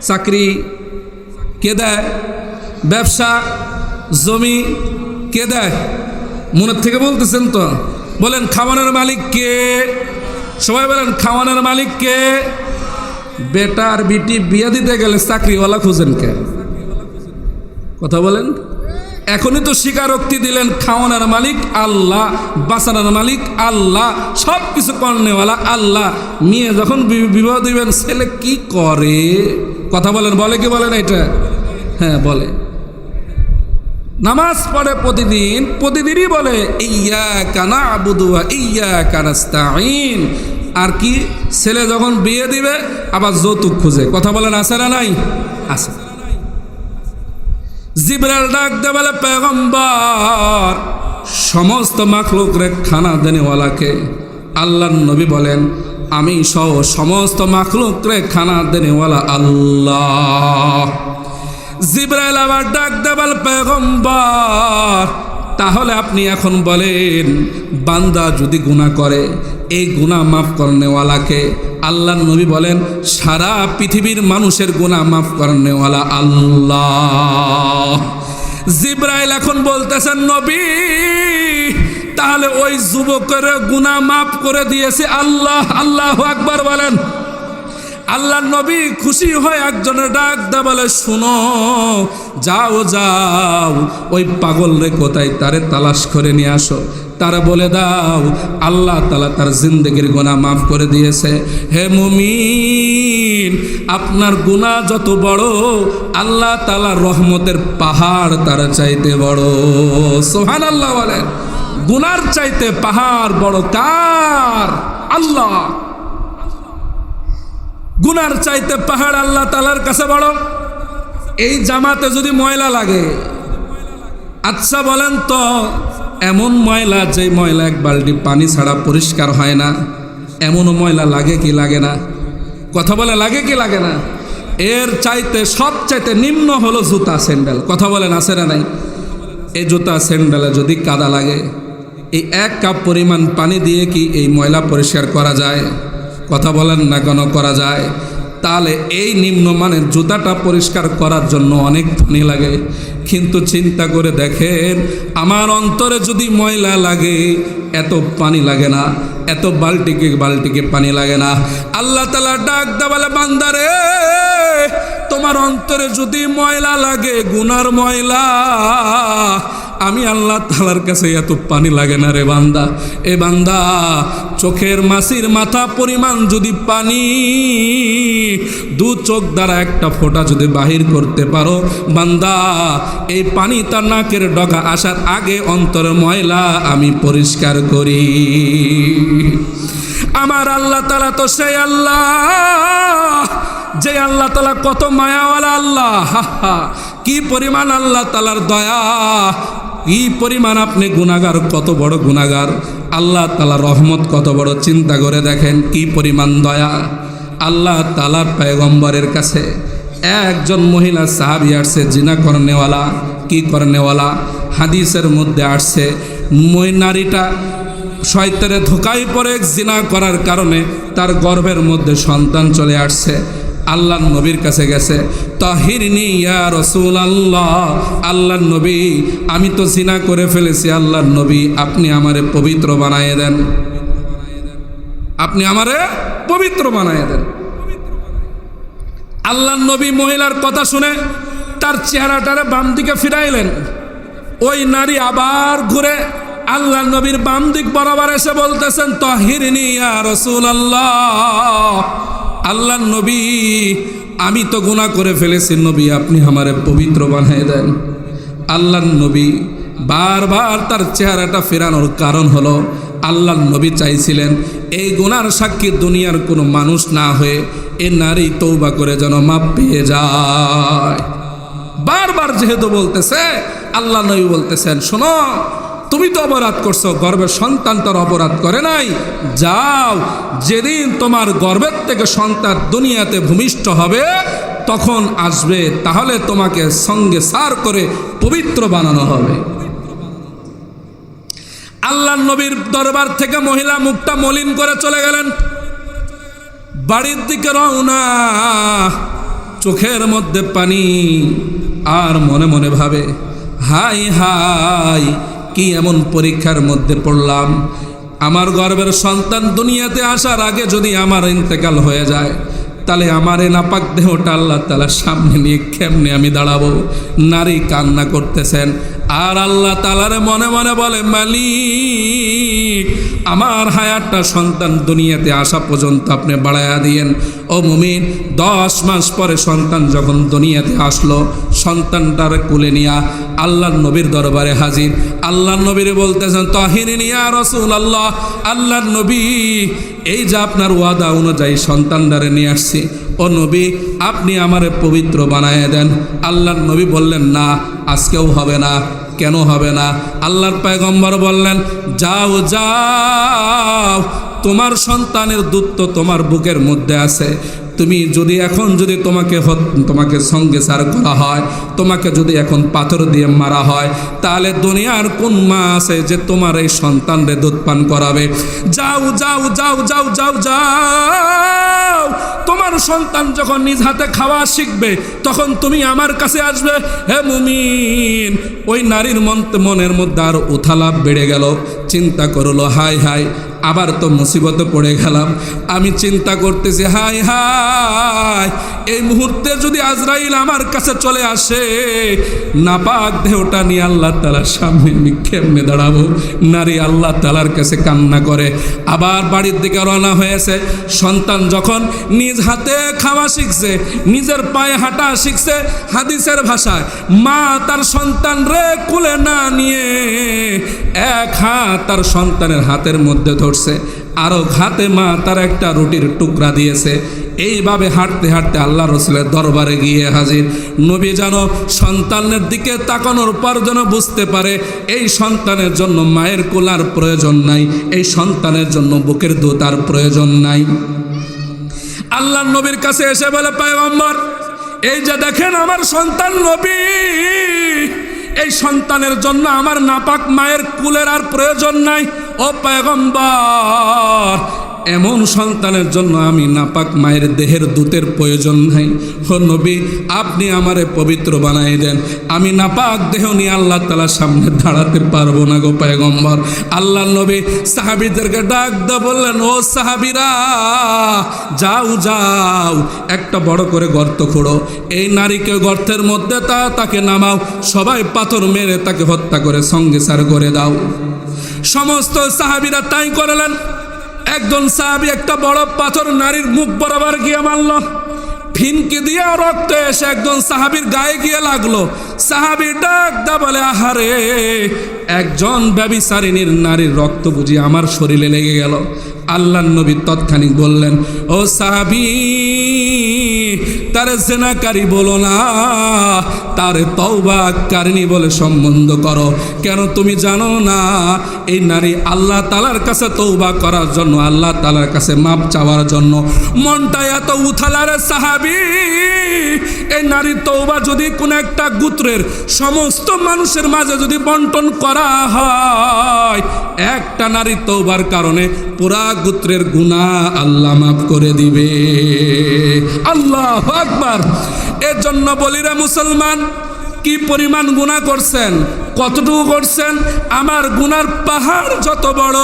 A: চাকরি কে দেয়? ব্যবসা, জমি কে দেয়? মনের থেকে বলতেছেন তো? বলেন, খাওয়ানোর মালিক কে? সবাই বলেন, খাওয়ানোর মালিক কে? বেটা আর বিটি বিয়ে দিতে গেলে চাকরিওয়ালা খুঁজেন কে? কথা বলেন। এখনই তো স্বীকারোক্তি দিলেন, খাওয়ানোর মালিক আল্লাহ, বাঁচানোর মালিক আল্লাহ, সব কিছু করনেওয়ালা আল্লাহ। মেয়ে যখন বিবাহ দিবেন, ছেলে কি করে? কথা বলেন, বলে কি বলেন এটা? হ্যাঁ বলে। নামাজ পড়ে প্রতিদিনই বলে, ইয়্যাকা না'বুদু ওয়া ইয়্যাকা নাস্তাঈন। আর কি, ছেলে যখন বিয়ে দিবে আবার যৌতুক খুঁজে। কথা বলেন, আছে না নাই? আছে। জিবরাইল ডাক দে বলে, পয়গম্বর, সমস্ত মাখলুকরে খানা দেনেওয়ালাকে? আল্লাহর নবী বলেন, আমি সহ সমস্ত মাখলুকরে খানা দেনেওয়ালা আল্লাহ। জিবরাইল আবার ডাক দে বলে, পয়গম্বর, তাহলে আপনি এখন বলেন, বান্দা যদি গুনাহ করে, এই গুনাহ মাফ করনেওয়ালাকে? আল্লাহর নবী বলেন, সারা পৃথিবীর মানুষের গুনাহ মাফ করনেওয়ালা আল্লাহ। জিবরাইল এখন বলতেছেন নবী, তাহলে ওই যুবকের গুনাহ মাফ করে দিয়েছে আল্লাহ। আল্লাহু আকবার বলেন। আল্লাহর নবী খুশি হয়ে একজনের ডাক দা বলে, শুনো, যাও যাও ওই পাগল রে কোথায়, তারে তালাশ করে নিয়ে আসো। তারা বলে দাও আল্লাহ তাআলা তার জিন্দেগির গুনাহ মাফ করে দিয়েছে। হে মুমিন, আপনার গুনাহ যত বড়, আল্লাহ তাআলার রহমতের পাহাড় তার চাইতে বড়। সুবহানাল্লাহ বলেন। গুনার চাইতে পাহাড় বড় কার? আল্লাহ। গুনার চাইতে পাহাড় আল্লাহ তাআলার কাছে বড়। এই জামাতে যদি ময়লা লাগে, আচ্ছা বলেন তো, এমন ময়লা যে ময়লা এক বালতি পানি ছাড়া পরিষ্কার হয় না, এমন ময়লা লাগে কি লাগে না? কথা বলে লাগে কি লাগে না? এর চাইতে সবচাইতে নিম্ন হলো জুতা স্যান্ডেল। কথা বলেন আছে না নাই? এই জুতা স্যান্ডেলে যদি কাদা লাগে, এই 1 কাপ পরিমাণ পানি দিয়ে কি এই ময়লা পরিষ্কার করা যায়? কথা বলেন না কেন করা যায়? তাহলে এই নিম্নমানের জুতাটা পরিষ্কার করার জন্য অনেক পানি লাগে। কিন্তু চিন্তা করে দেখেন, আমার অন্তরে যদি ময়লা লাগে, এত পানি লাগে না, এত বালতিকে পানি লাগে না। আল্লাহ তাআলা ডাক দা বলে, বান্দারে, তোমার অন্তরে যদি ময়লা লাগে, গুনার ময়লা, আমি আল্লাহ তাআলার কাছে এত পানি লাগে না রে বান্দা। এ বান্দা, চোখের মাছির মাথা পরিমাণ যদি পানি 2 চোখ দ্বারা একটা ফোঁটা যদি বাহির করতে পারো, বান্দা, এই পানি তার নাকের ডগা আসার আগে অন্তরের ময়লা আমি পরিষ্কার করি। আমার আল্লাহ তাআলা তো সেই আল্লাহ, যে আল্লাহ তাআলা কত মায়াওয়ালা আল্লাহ। কি পরিমাণ আল্লাহ তাআলার দয়া, কি পরিমাণ আপনি গুনাহগার, কত বড় গুনাহগার, আল্লাহ তাআলার রহমত কত বড়। চিন্তা করে দেখেন কি পরিমাণ দয়া। আল্লাহ তাআলার পয়গম্বরের কাছে একজন মহিলা সাহাবী আসছে, জিনা করনেওয়ালা। কি করনেওয়ালা? হাদিসের মধ্যে আসছে, নারীটা শয়তানের ধোঁকায় পড়ে জিনা করার কারণে তার গর্ভের মধ্যে সন্তান চলে আসছে। আল্লাহর নবীর কাছে গেছে, তাহিরনি ইয়া রাসূলুল্লাহ, আল্লাহর নবী, আমি তো জিনা করে ফেলেছি, আল্লাহর নবী আপনি আমারে পবিত্র বানায়ে দেন, আপনি আমারে পবিত্র বানায়ে দেন। আল্লাহর নবী মহিলার কথা শুনে তার চেহারাটারে বাম দিকে ফিরাইলেন। ওই নারী আবার ঘুরে আল্লাহর নবীর বাম দিক বরাবর এসে বলতেছেন, তাহিরনি ইয়া রাসূলুল্লাহ, আল্লাহর নবী, আমি তো গুনাহ করে ফেলেছি, নবী আপনি আমারে পবিত্র বানিয়ে দেন। আল্লাহর নবী বারবার তার চেহারাটা ফেরানোর কারণ হলো, আল্লাহর নবী চাইছিলেন এই গুনার সাক্ষী দুনিয়ার কোনো মানুষ না হয়ে এ নারী তওবা করে যেন মাপ পেয়ে যায়। বারবার যেহেতু বলতেছে, আল্লাহ নবী বলতেছেন, শোনো, তুমি তো অপরাধ করছো, গর্ভের সন্তান তার অপরাধ করে নাই। যাও, যেদিন তোমার গর্ভের থেকে সন্তান দুনিয়াতে ভূমিষ্ঠ হবে, তখন আসবে, তাহলে তোমাকে সঙ্গে সার করে পবিত্র বানানো হবে। আল্লাহর নবীর দরবার থেকে মহিলা মুখটা মলিন করে চলে গেলেন, বাড়ির দিকে রওনা। চোখের মধ্যে পানি, আর মনে মনে ভাবে, হাই হাই, কি এমন পরীক্ষার মধ্যে পড়লাম, আমার গর্ভের সন্তান দুনিয়াতে আসার আগে যদি আমার ইন্তেকাল হয়ে যায়, তাহলে আমার এই নাপাক দেহটা আল্লাহ তাআলার সামনে নিয়ে কেমনে আমি দাঁড়াবো। নারী কান্না করতেছেন, আর আল্লাহ তাআলার মনে মনে বলে, মালিক, আমার হায়াতটা সন্তান দুনিয়াতে আসা পর্যন্ত আপনি বাড়ায়া দিয়েন। ও মুমিন, 10 মাস পরে সন্তান যখন দুনিয়াতে আসলো, সন্তানটার কুলে নিয়া আল্লাহর নবীর দরবারে হাজির। আল্লাহর নবীরে বলতেছেন, তাহিরিনি ইয়া রাসূলুল্লাহ, আল্লাহর নবী, এই যে আপনার ওয়াদা অনুযায়ী সন্তানটারে নিয়ে আসছি, ও নবী আপনি আমারে পবিত্র বানায় দেন। আল্লাহর নবী বললেন, না, আজকেও হবে না। কেন হবে না? আল্লাহর পয়গম্বর বললেন, যাও যাও, তোমার সন্তানের দুধ তো তোমার বুকের মধ্যে আছে, তুমি যদি এখন যদি তোমাকে সঙ্গে সার করা হয়, তোমাকে যদি এখন পাথর দিয়ে মারা হয়, তাহলে দুনিয়ার কোন মা আছে যে তোমার এই সন্তানরে দুধ পান করাবে? যাও যাও যাও যাও যাও যাও, তোমার সন্তান যখন নিজ হাতে খাওয়া শিখবে তখন তুমি আমার কাছে আসবে। হে মুমিন, ওই নারীর মনের মধ্যে আর উথালাপ বেড়ে গেল। চিন্তা করলো, হাই হাই, আবার তো মুসিবতে পড়ে গেলাম। আমি চিন্তা করতেছি, হাই হাই, এই মুহূর্তে যদি আজরাইল আমার কাছে চলে আসে, নাপাক দেহটা নিয়ে আল্লাহ তাআলার সামনে আমি কেমনে দাঁড়াবো? নারী আল্লাহ তাআলার কাছে কান্না করে আবার বাড়ির দিকে রওনা হয়েছে। সন্তান যখন নিজ হাতে খাওয়া শিখছে, নিজের পায়ে হাঁটা শিখছে, হাদিসের ভাষায় মা তার সন্তান রে কুলে না নিয়ে এক হাত তার সন্তানের হাতের মধ্যে ধরছে, আরো হাতে মা তার একটা রুটির টুকরা দিয়েছে। এইভাবে হাঁটতে হাঁটতে আল্লাহ রসুলের দরবারে গিয়ে হাজির। নবী যেন সন্তানের দিকে তাকানোর পর যেন বুঝতে পারে এই সন্তানের জন্য মায়ের কোলার প্রয়োজন নাই, এই সন্তানের জন্য বুকের দুধ আর প্রয়োজন নাই। আল্লাহ নবীর কাছে এসে বলে, পয়গম্বর, এই যে দেখেন আমার সন্তান নবী, এই সন্তানের জন্য আমার নাপাক মায়ের কুলের আর প্রয়োজন নাই। ও পয়গম্বর, এমন সন্তানের জন্য আমি নাপাক মায়ের দেহের দুধের প্রয়োজন নাই। ও নবী, আপনি আমারে পবিত্র বানাই দেন, আমি নাপাক দেহ নিয়ে আল্লাহ তাআলার সামনে দাঁড়াতে পারবো না গো পয়গম্বর। আল্লাহ নবী সাহাবীদেরকে ডাক দিয়ে বললেন, ও সাহাবীরা, যাও যাও, একটা বড় করে গর্ত খোঁড়ো, এই নারীকে গর্তের মধ্যে তাকে নামাও, সবাই পাথর মেরে তাকে হত্যা করে সঙ্গে সার করে দাও। সমস্ত সাহাবীরা তাই করলেন। একজন সাহাবী একটা বড় পাথর নারীর মুখ বরাবর গিয়ে মারল, ফিনকি দিয়ে রক্ত এসে একজন সাহাবীর গায়ে গিয়ে লাগলো। সাহাবী ডাক দা বলে, আহারে, একজন ব্যভিচারিণীর নারীর রক্ত বুঝি আমার শরীরে লেগে গেল। আল্লাহ নবী তৎক্ষণিক বললেন, ও সাহাবী, তারে জেনাকারী বলো না, তারে তওবাকারিনী বলে সম্বন্ধ করো। কেন তুমি জানো না এই নারী আল্লাহ তাআলার কাছে তওবা করার জন্য, আল্লাহ তাআলার কাছে মাপ চাওয়ার জন্য মনটা এত উথালারে সাহাবী। এই নারী তওবা যদি কোন একটা গোত্রের সমস্ত মানুষের মাঝে যদি বন্টন করা হয়, একটা নারী তওবার কারণে পুরা গোত্রের গুনাহ আল্লাহ মাফ করে দিবে। আল্লাহু আকবার। এর জন্য বলি রে মুসলমান, কি পরিমাণ গুনাহ করছেন, কতটুকু করছেন? আমার গুনার পাহাড় যত বড়,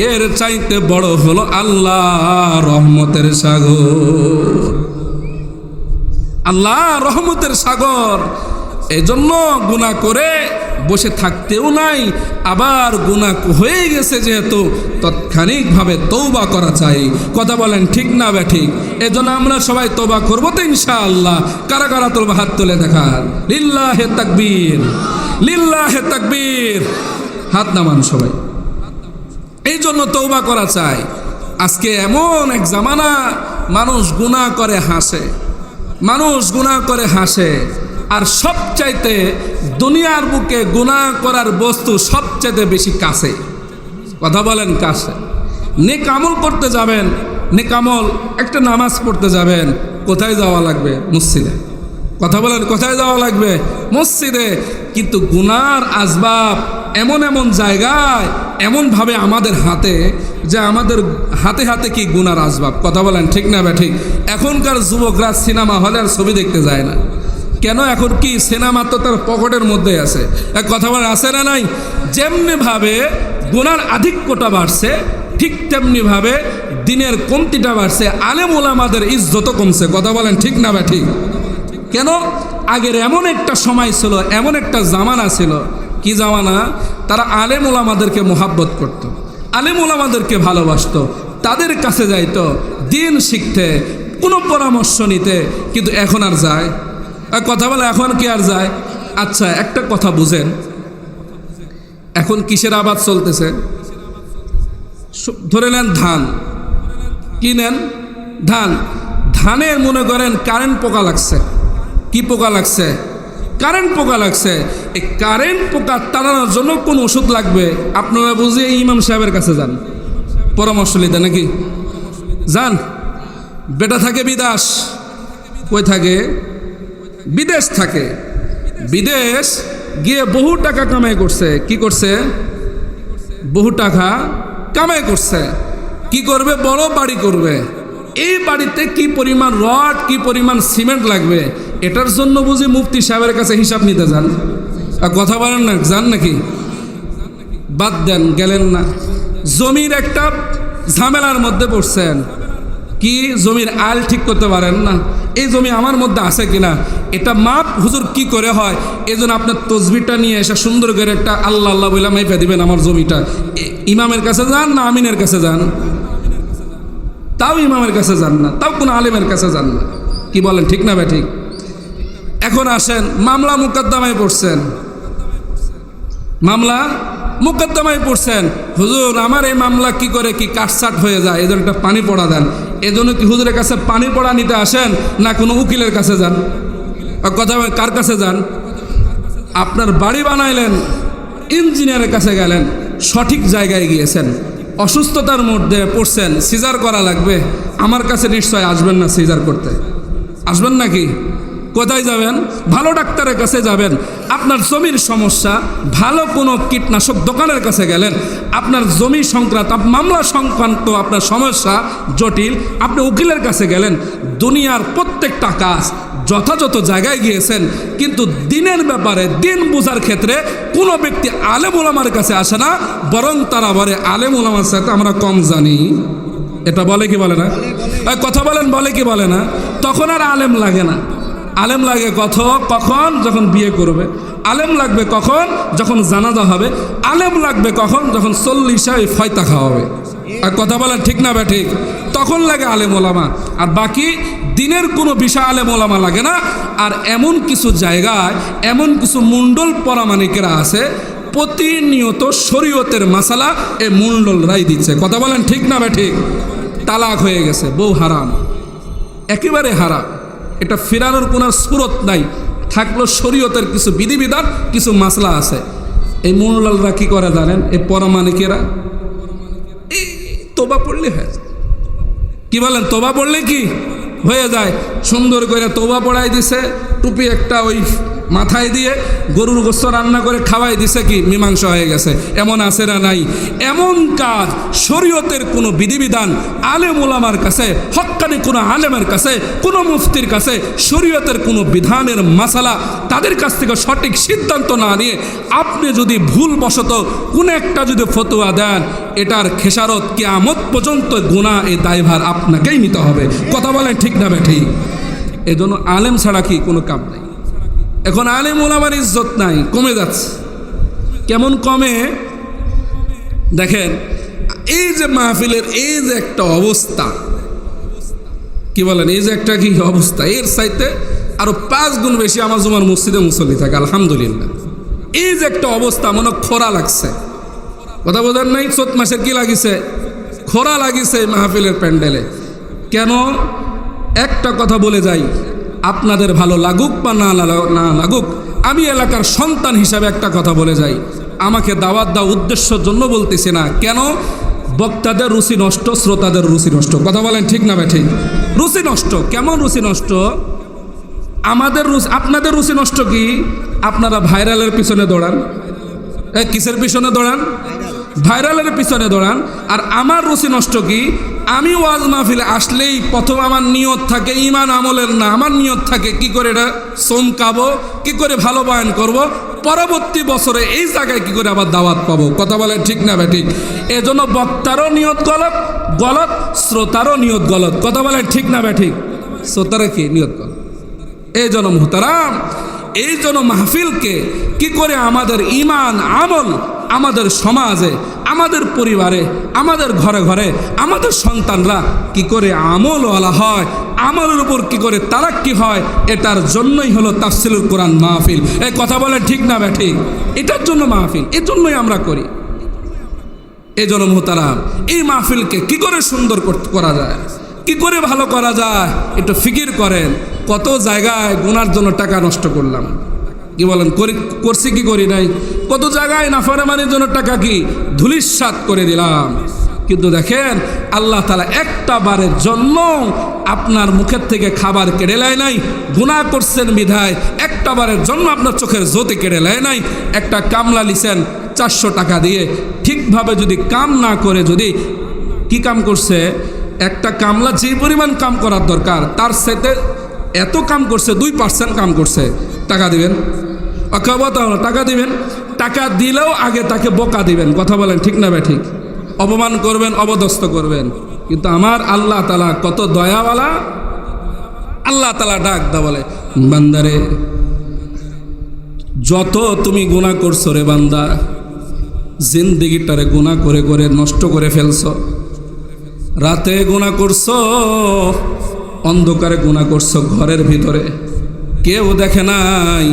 A: এর চাইতে বড় হলো আল্লাহ রহমতের সাগর। আল্লাহ রহমতের সাগর। এজন্য গুনাহ করে বসে থাকতেও নাই, আবার গুনাহ হয়ে গেছে যেহেতু তাৎক্ষণিকভাবে তওবা করা চাই। কথা বলেন ঠিক না ব্যাঠিক? এজন্য আমরা সবাই তওবা করব তো ইনশাআল্লাহ। কারা কারা তোলবা হাত তুলে দেখান। লিল্লাহে তাকবীর, লিল্লাহে তাকবীর। হাত নামান সবাই। এই জন্য তওবা করা চাই। আজকে এমন এক জামানা, মানুষ গুনাহ করে হাসে, মানুষ গুনাহ করে হাসে। আর সবচাইতে দুনিয়ার বুকে গুনাহ করার বস্তু সবচাইতে বেশি কাছে। কথা বলেন কাছে। নেক আমল করতে যাবেন, নেক আমল একটা নামাজ পড়তে যাবেন, কোথায় যাওয়া লাগবে? মসজিদে। কথা বলেন কোথায় যাওয়া লাগবে? মসজিদে। কিন্তু গুনার আসবাব এমন এমন জায়গায়, এমনভাবে আমাদের হাতে, যে আমাদের হাতে হাতে কি গুনার আসবাব। কথা বলেন ঠিক না ঠিক? এখনকার যুবকরা সিনেমা হলে আর ছবি দেখতে যায় না কেন? এখন কি সিনেমা তো তার পকেটের মধ্যে আছে। এক কথা বলে আছে না নাই? যেমনিভাবে গুনার আধিক্যটা বাড়ছে, ঠিক তেমনিভাবে দিনের কমতিটা বাড়ছে, আলেম ওলামাদের ইজ্জতও কমছে। কথা বলেন ঠিক না ঠিক? কেন? আগের এমন একটা সময় ছিল, এমন একটা জামানা ছিল, কি জামানা? তারা আলেম ওলামাদেরকে মোহাব্বত করত, আলেম ওলামাদেরকে ভালোবাসত, তাদের কাছে যাইতো দিন শিখতে, কোনো পরামর্শ নিতে। কিন্তু এখন আর যায়? কথা বলে এখন কি আর যায়? আচ্ছা একটা কথা বুঝেন, এখন কিসের আবাদ চলতেছে? ধরে নেন ধান, কি নেন? ধান। ধানের মনে করেন কারেন্ট পোকা লাগছে। কি পোকা লাগছে? কারেন্ট পোকা লাগছে। এই কারেন্ট পোকা তাড়ানোর জন্য কোন ওষুধ লাগবে? আপনারা বুঝিয়ে ইমাম সাহেবের কাছে যান, পরামর্শ নিতে। নাকি যান? বেটা থাকে বিদেশ। কই থাকে? বিদেশ থাকে। বিদেশ গিয়ে বহু টাকা কামাই করছে। কি করছে? বহু টাকা কামাই করছে। কি করবে? বড় বাড়ি করবে। এই বাড়িতে কি পরিমাণ রড, কি পরিমাণ সিমেন্ট লাগবে, এটার জন্য বুঝি মুফতি সাহেবের কাছে হিসাব নিতে যান? আর কথা বলেন না, যান নাকি? বাদ দেন, গেলেন না। জমির একটা ঝামেলার মধ্যে পড়ছেন, কি জমির আল ঠিক করতে পারেন না, এই জমি আমার মধ্যে আছে কিনা এটা মাপ হুজুর কি করে হয়, এই জন্য আপনার তসবিরটা নিয়ে এসে সুন্দর করে একটা আল্লাহ আল্লাহ বলে মাইপা দিবেন আমার জমিটা। ইমামের কাছে যান না আমিনের কাছে যান? তাও ইমামের কাছে যান না, তাও কোনো আলেমের কাছে যান না। কি বলেন, ঠিক না ঠিক? এখন আসেন, মামলা মুকদ্দমায় পড়ছেন, মামলা মুকদ্দমায় পড়ছেন, হুজুর আমার এই মামলা কি করে কি কাটসাট হয়ে যায়, এজন্য একটা পানি পড়া দেন। এজন্য কি হুজুরের কাছে পানি পড়া নিতে আসেন না কোনো উকিলের কাছে যান? কথা কার কাছে যান? আপনার বাড়ি বানাইলেন, ইঞ্জিনিয়ারের কাছে গেলেন, সঠিক জায়গায় গিয়েছেন, অসুস্থতার মধ্যে পড়ছেন, সিজার করা লাগবে, আমার কাছে নিশ্চয় আসবেন না সিজার করতে, আসবেন নাকি? কোথায় যাবেন? ভালো ডাক্তারের কাছে যাবেন। আপনার জমির সমস্যা, ভালো কোনো কীটনাশক দোকানের কাছে গেলেন। আপনার জমি সংক্রান্ত মামলা সংক্রান্ত আপনার সমস্যা জটিল, আপনি উকিলের কাছে গেলেন। দুনিয়ার প্রত্যেকটা কাজ যথাযথ জায়গায় গিয়েছেন, কিন্তু দিনের ব্যাপারে দিন বোঝার ক্ষেত্রে কোনো ব্যক্তি আলেম ওলামার কাছে আসে না, বরং তারা বলে আলেম ওলামার সাথে আমরা কম জানি। এটা বলে কি বলে না? কথা বলেন, বলে কি বলে না? তখন আর আলেম লাগে না। আলেম লাগে কখন? যখন বিয়ে করবে। আলেম লাগবে কখন? যখন জানাজা হবে। আলেম লাগবে কখন? যখন 40 ফয়তা খাওয়াবে। আর কথা বলেন ঠিক না ঠিক? তখন লাগে আলেম ওলামা। আর বাকি দিনের কোনো বিষয় আলেম ওলামা লাগে না। আর এমন কিছু জায়গায় এমন কিছু মুন্ডল পরামানিকেরা আছে, প্রতিনিয়ত শরীয়তের মাসালা এ মুন্ডলরাই দিচ্ছে। কথা বলেন ঠিক না ঠিক? তালাক হয়ে গেছে, বউ হারাম, একেবারে হারাম, এটা ফেরানোর কোনো সুরত নাই। থাকলো শরীয়তের কিছু বিধিবিধান, কিছু মাসলা আছে। এই মুন্ডলরা কি করে জানেন? এই পরামানিকেরা এই তোবা পড়লে হয়ে যায়। কি বলেন? তোবা পড়লে কি হয়ে যায়? সুন্দর করে তোবা পড়াই দিছে, টুপি একটা ওই মাথায় দিয়ে গরুর গোস্ত রান্না করে খাওয়াই দিছে, কি মীমাংসা হয়ে গেছে। এমন আছে না নাই? এমন কাজ শরীয়তের কোনো বিধিবিধান আলেম ওলামার কাছে, হক্কানি কোনো আলেমের কাছে, কোনো মুফতির কাছে শরীয়তের কোনো বিধানের মাসালা তাদের কাছ থেকে সঠিক সিদ্ধান্ত না নিয়ে আপনি যদি ভুলবশত কোনো একটা যদি ফতোয়া দেন, এটার খেসারত কিয়ামত পর্যন্ত গুনাহ, এই দায়ভার আপনাকেই নিতে হবে। কথা বলেন ঠিক না ঠিক? এজন্য আলেম ছাড়া কি কোনো কাম নাই। এখন আলেম ওলামার ইজ্জত নাই, কমে যাচ্ছে। কেমন কমে? দেখেন, এই যে মাহফিলের এই যে একটা অবস্থা, কি বলেন, এই যে একটা কি অবস্থা, এর চাইতে আরো 5 গুণ বেশি আমার জমার মসজিদে মুসল্লি থাকে আলহামদুলিল্লাহ। এই যে একটা অবস্থা, মনে খরা লাগছে। কথা বোঝার নাই? চৈত মাসের কি লাগিছে? খরা লাগিছে মাহফিলের প্যান্ডেলে। কেন? একটা কথা বলে যাই, আপনাদের ভালো লাগুক বা না লাগুক, আমি এলাকার সন্তান হিসাবে একটা কথা বলে যাই, আমাকে দাওয়াত দেওয়া উদ্দেশ্যের জন্য বলতেছি না। কেন? বক্তাদের রুচি নষ্ট, শ্রোতাদের রুচি নষ্ট। কথা বলেন ঠিক না ঠিক? রুচি নষ্ট। কেমন রুচি নষ্ট? আমাদের রুচি, আপনাদের রুচি নষ্ট কি? আপনারা ভাইরালের পিছনে দৌড়ান। কিসের পিছনে দৌড়ান? ভাইরালের পিছনে দৌড়ান। আর আমার রুচি নষ্ট কি? আমি ওয়াজ মাহফিলে আসলেই প্রথম আমার নিয়ত থাকে ঈমান আমলের না, আমার নিয়ত থাকে কি করে এটা চমকাবো, কি করে ভালো বয়ান করব, পরবর্তী বছরে এই জায়গায় কি করে আবার দাওয়াত পাবো। কথা বলেন ঠিক না ঠিক? এজন্য বক্তারও নিয়ত গলত, শ্রোতারও নিয়ত গলত। কথা বলেন ঠিক না ঠিক? শ্রোতারা কি নিয়ত গলত। এই জন্য মুহতারাম, এই জন্য মাহফিলকে কি করে আমাদের ঈমান আমল, আমাদের সমাজে, আমাদের পরিবারে, আমাদের ঘরে ঘরে আমাদের সন্তানরা কি করে আমলওয়ালা হয়, আমলের উপর কি করে তারাক্কি হয়, এটার জন্যই হলো তাফসিরুল কোরআন মাহফিল। এই কথা বলে ঠিক না ঠিক? এটার জন্য মাহফিল, এর জন্যই আমরা করি। এই জন্য মুহতারাম, এই মাহফিলকে কি করে সুন্দর করা যায়, কি করে ভালো করা যায়, একটু ফিকির করেন। কত জায়গায় গুনার জন্য টাকা নষ্ট করলাম, কি বলেন, করছি কি করি নাই? কত জায়গায় নাফরমানির জন্য টাকা কি ধুলিস্যাৎ করে দিলাম। কিন্তু দেখেন, আল্লাহ তাআলা একটা বারের জন্য আপনার মুখের থেকে খাবার কেড়ে নেয় নাই। গুনাহ করছেন বিধায় একটা বারের জন্য আপনার চোখের জ্যোতি কেড়ে নেয় নাই। একটা কামলা লিছেন 400 টাকা দিয়ে, ঠিকভাবে যদি কাম না করে, যদি কি কাম করছে, একটা কামলা যে পরিমাণ কাম করার দরকার তার সাথে এত কাম করছে, 2% কাম করছে, টাকা দিবেন? টাকা দিবেন? টাকা দিলেও আগে তাকে বকা দিবেন। কথা বলেন ঠিক না ঠিক? অপমান করবেন, অবদস্ত করবেন। কিন্তু আমার আল্লাহ তাআলা কত দয়াওয়ালা। আল্লাহ তাআলা ডাক দা বলে, বান্দারে যত তুমি গুনাহ করছো রে বান্দা, জিন্দেগিটারে গুনাহ করে করে নষ্ট করে ফেলছো। রাতে গুনাহ করছো, অন্ধকারে গুনাহ করছো, ঘরের ভিতরে কেউ দেখে নাই,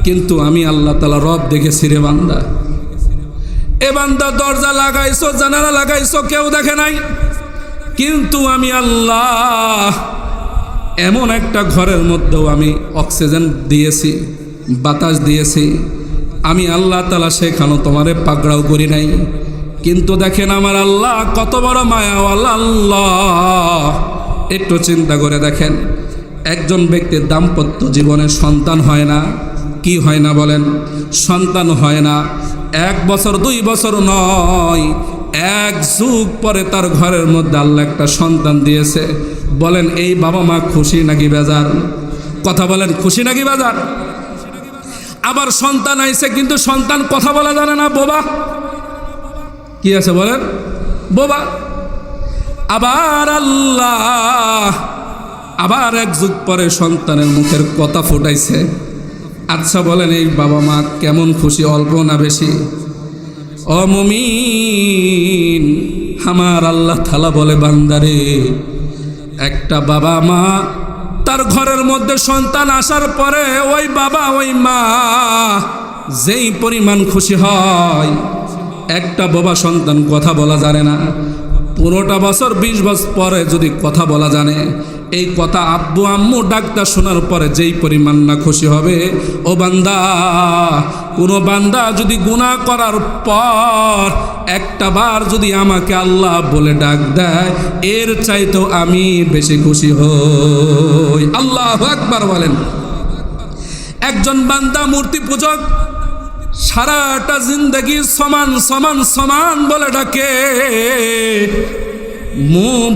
A: কিন্তু আমি আল্লাহ তাআলা রব দেখেছি রে বান্দা। এ বান্দা দরজা লাগাইছো, জানালা লাগাইছো, কেউ দেখে নাই, কিন্তু আমি আল্লাহ এমন একটা ঘরের মধ্যেও আমি অক্সিজেন দিয়েছি, বাতাস দিয়েছি। আমি আল্লাহ তাআলা সেখানেও তোমারে পাকড়াও করি নাই। কিন্তু দেখেন আমার আল্লাহ কত বড় মায়াওয়ালা আল্লাহ। একটু চিন্তা করে দেখেন, একজন ব্যক্তির দাম্পত্য জীবনে সন্তান হয় না, কি হয় না বলেন? সন্তান হয় না। 1 বছর 2 বছর নয়, 1 যুগ পরে তার ঘরের মধ্যে আল্লাহ একটা সন্তান দিয়েছে। বলেন এই বাবা মা খুশি নাকি বেজার? কথা বলেন, খুশি নাকি বেজার? আবার সন্তান আইছে, কিন্তু সন্তান কথা বলা জানে না, বোবা। কি আছে বলেন? বোবা। আবার আল্লাহ আবার 1 যুগ পরে সন্তানের মুখের কথা ফুটাইছে। আচ্ছা বলেন এই বাবা মা কেমন খুশি, অল্প না বেশি? ও মুমিন, আমার আল্লাহ তাআলা বলে, বান্দারে একটা বাবা মা তার ঘরের মধ্যে সন্তান আসার পরে ওই বাবা ওই মা যেই পরিমাণ খুশি হয়, একটা বোবা সন্তান কথা বলা জানে না, 15টা বছর 20 বছর পরে যদি কথা বলা জানে, এই কথা আব্বু আম্মু ডাক্তার শোনার পরে যেই পরিমাণ না খুশি হবে। ও বান্দা, কোনো বান্দা যদি গুনাহ করার পর একটা বার যদি আমাকে আল্লাহ বলে ডাক দেয়, এর চাইতেও আমি বেশি খুশি হই। আল্লাহু আকবার বলেন। একজন বান্দা মূর্তি পূজক সারাটা জিন্দেগি সমান সমান সমান বলে ডাকে,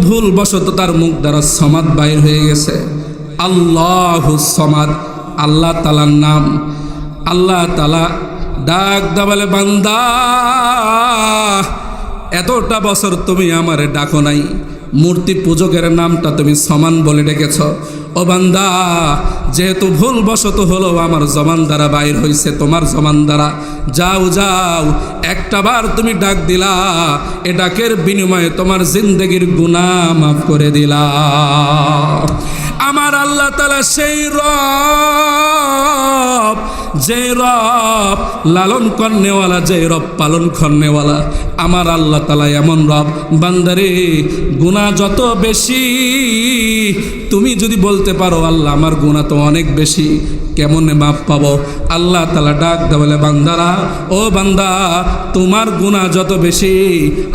A: ভুল বশত তার মুখ দ্বারা সমাদ বাইর হয়ে গেছে। আল্লাহু সমাদ, আল্লাহ তাআলার নাম। আল্লাহ তাআলা ডাক দা বলে, বান্দা এতটা বছর তুমি আমারে ডাকো নাই, মূর্তি পূজকের নামটা তুমি সমান বলে ডেকেছ। ও বান্দা, যেহেতু ভুল বশত হলো আমার জবান দ্বারা বাইর হয়েছে, তোমার জবান দ্বারা, যাও যাও একটা বার তুমি ডাক দিলা, এ ডাকের বিনিময়ে তোমার জিন্দেগির গুনাহ মাফ করে দিলা। আমার আল্লাহ তাআলা সেই রব, যে রব লালন করনেওয়ালা, যে রব পালন করনেওয়ালা। আমার আল্লাহ তাআলা এমন রব, বান্দারে গুনাহ যত বেশি, তুমি যদি বলতে পারো আল্লাহ আমার গুনাহ তো অনেক বেশি, কেমনে মাপ পাবো? আল্লাহ তাআলা ডাক দা বলে, বান্দারা ও বান্দা, তোমার গুনাহ যত বেশি,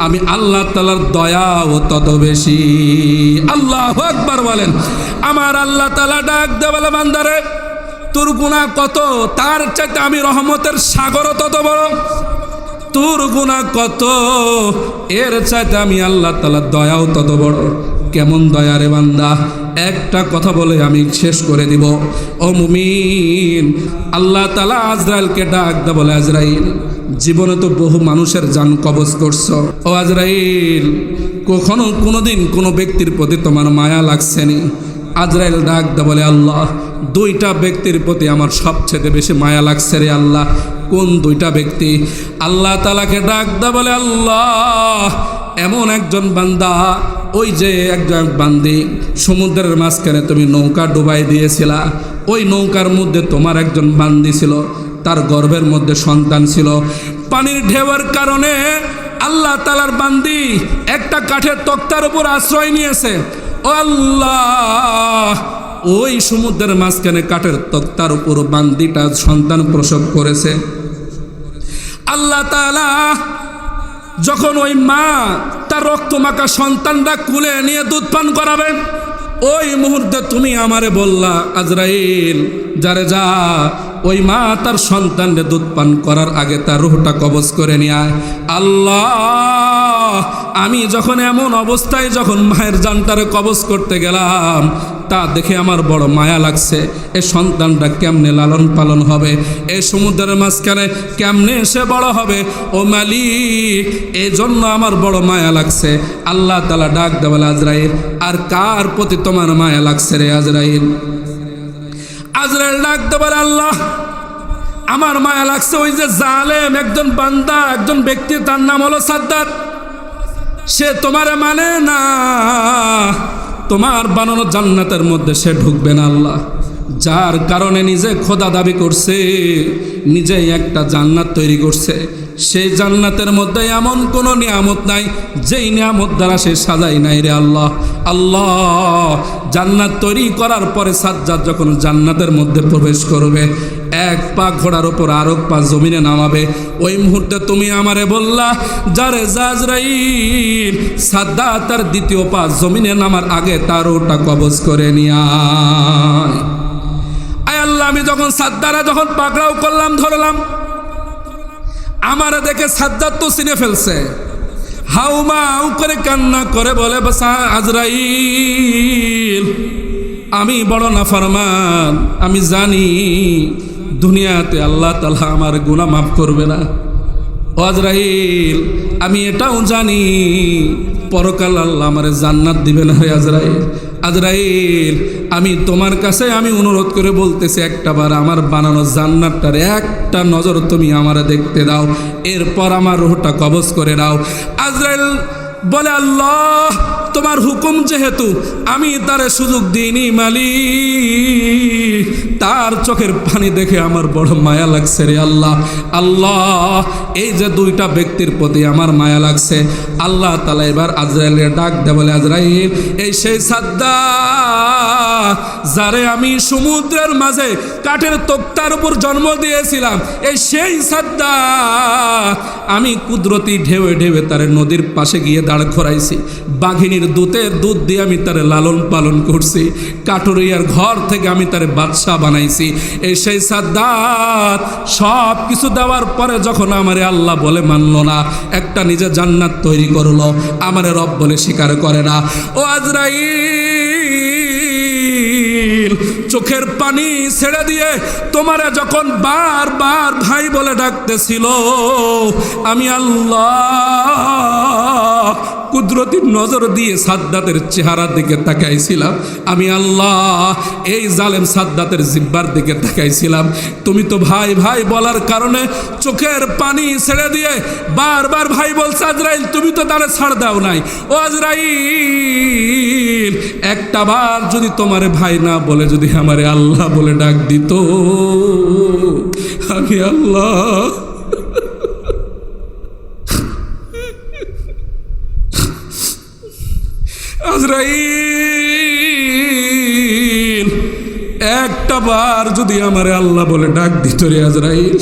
A: আমি আল্লাহ তাআলার দয়াও তত বেশি। আল্লাহু আকবার বলেন। আমার আল্লাহ তাআলা ডাক দা বলে, বান্দারে তোর গুনাহ কত, তার চাইতে আমি রহমতের সাগরও তত বড়। তোর গুনাহ কত, এর চাইতে আমি আল্লাহ তাআলার দয়াও তত বড়। কেমন দয়া রে বান্দা? একটা কথা বলে আমি শেষ করে দিব। ও মুমিন, আল্লাহ তাআলা আজরাইলকে ডাক দা বলে, আজরাইল জীবনে তো বহু মানুষের জান কবজ করছো, ও আজরাইল কখনো কোনোদিন কোনো ব্যক্তির প্রতি তোমার মায়া লাগছেনি? আজরাইল ডাক দা বলে, আল্লাহ 2টা ব্যক্তির প্রতি আমার সবচেয়ে বেশি মায়া লাগছে রে আল্লাহ। কোন 2টা ব্যক্তি? আল্লাহ তাআলাকে ডাক দা বলে, আল্লাহ এমন একজন বান্দা, ওই যে একজন বান্দি সমুদ্রের মাঝখানে তুমি নৌকা ডুবাই দিয়েছিলা, ওই নৌকার মধ্যে তোমার একজন বান্দি ছিল, তার গর্ভের মধ্যে সন্তান ছিল। পানির ঢেউয়ের কারণে আল্লাহ তাআলার বান্দি একটা কাঠের তক্তার উপর আশ্রয় নিয়েছে। ও আল্লাহ, ওই সমুদ্রের মাঝখানে কাঠের তক্তার উপর বান্দিটা সন্তান প্রসব করেছে। আল্লাহ তাআলা যখন ওই মা তার রক্তমাখা সন্তানটা কুলে নিয়ে দুধ পান করাবেন, ওই মুহূর্তে তুমি আমারে বললা, আজরাইল যারে যা ওই মা তার সন্তানকে দুধ পান করার আগে তার রূহটা কবজ করে নেয়। আল্লাহ, আমি যখন এমন অবস্থায় যখন মায়ের জানটারে কবজ করতে গেলাম, তা দেখে আমার বড় মায়া লাগছে। এ সন্তানটা কেমনে লালন পালন হবে, এই সমুদ্রের মাঝখানে কেমনে সে বড় হবে, ও মালিক, এই জন্য আমার বড় মায়া লাগছে। আল্লাহ তাআলা ডাক দেয়, বলে আজরাইল, আর কার প্রতি তোমার মায়া লাগছে রে আজরাইল? আজরাইল ডাক দেয়, বলে আল্লাহ, আমার মায়া লাগছে ওই যে জালেম একজন বান্দা, একজন ব্যক্তি, তার নাম হলো সাদ্দাত। সে তোমারে মানে না, তোমার বানানো জান্নাতের মধ্যে সে ঢুকবে না আল্লাহ। যার কারণে নিজে খোদা দাবি করছে, নিজেই একটা জান্নাত তৈরি করছে। সেই জান্নাতের মধ্যে এমন কোনো নিয়ামত নাই যেই নিয়ামত দ্বারা সে সাজাই নাই রে আল্লাহ। আল্লাহ, জান্নাত তৈরি করার পরে সাজ্জাদ যখন জান্নাতের মধ্যে প্রবেশ করবে, এক পা ঘোড়ার ওপর আরেক পা জমিনে নামাবে, ওই মুহূর্তে তুমি আমারে বললা, যারে আজরাইল, সাজ্জাদ তার দ্বিতীয় পা জমিনে নামার আগে তার ওটা কবজ করে নিয়ে আয়। আয় আল্লাহ, আমি যখন সাজ্জাদরা যখন পাকড়াও করলাম, ধরলাম, আমারে দেখে সাজ্জাদ তো চিনে ফেলছে, হাউমাউ করে কান্না করে বলে, বাসা আজরাইল, আমি বড় নাফরমান, আমি জানি দুনিয়াতে আল্লাহ তাআলা আমার গুনাহ মাফ করবে না। ও আজরাইল, আমি এটাও জানি পরকাল আল্লাহ আমারে জান্নাত দিবে না। হে আজরাইল, আজরাইল, আমি তোমার কাছে আমি অনুরোধ করে বলতেছি, একটাবার আমার বানানো জান্নাতটার একটা নজর তুমি আমারে দেখতে দাও, এরপর আমার রূহটা কবজ করে দাও। আজরাইল বলে, আল্লাহ, তোমার হুকুম যেহেতু, আমি তারে সুযোগ দিইনি মালিক। তার চোখের পানি দেখে আমার বড় মায়া লাগছে রে আল্লাহ। আল্লাহ, এই যে দুইটা ব্যক্তির প্রতি আমার মায়া লাগছে। আল্লাহ তাআলা এবার আজরাইলের ডাক দেয়, বলে আজরাইল, এই সেই সাদ্দাত যারে আমি সমুদ্রের মাঝে কাঠের তক্তার উপর জন্ম দিয়েছিলাম, এই সেই সাদ্দাত আমি কুদরতি ঢেউে ঢেউে তারে নদীর পাশে গিয়ে দাঁড় করাইছি, বাঘিনীর দুধের দুধ দিয়ে আমি তারে লালন পালন করছি, কাঠুরিয়ার ঘর থেকে আমি তারে বাদশাহ বানাইছি। এই সেই সাদ্দাত সব কিছু দেওয়ার পরে যখন আমারে আল্লাহ বলে মানলো না, একটা নিজে জান্নাত তৈরি করলো, আমারে রব বলে স্বীকার করে না। ও আজরাইল, চোখের পানি ছেড়ে দিয়ে তোমারে যখন বারবার ভাই বলে ডাকতেছিল, আমি আল্লাহ কুদরতি নজর দিয়ে সাদ্দাতের চেহারার দিকে তাকাইছিলাম। আমি আল্লাহ এই জালেম সাদ্দাতের জিব্বার দিকে তাকাইছিলাম। তুমি তো ভাই ভাই বলার কারণে চোখের পানি ছেড়ে দিয়ে বারবার ভাই বলছে, আজরাইল, তুমি তো তারে ছাড় দাও নাই। ও আজরাইল, একটা বার যদি তোমারে ভাই না বলে যদি আমারে আল্লাহ বলে ডাক দিত, আমি আল্লাহ আজরাইল, একটা বার যদি আমারে আল্লাহ বলে ডাক দিত রে আজরাইল,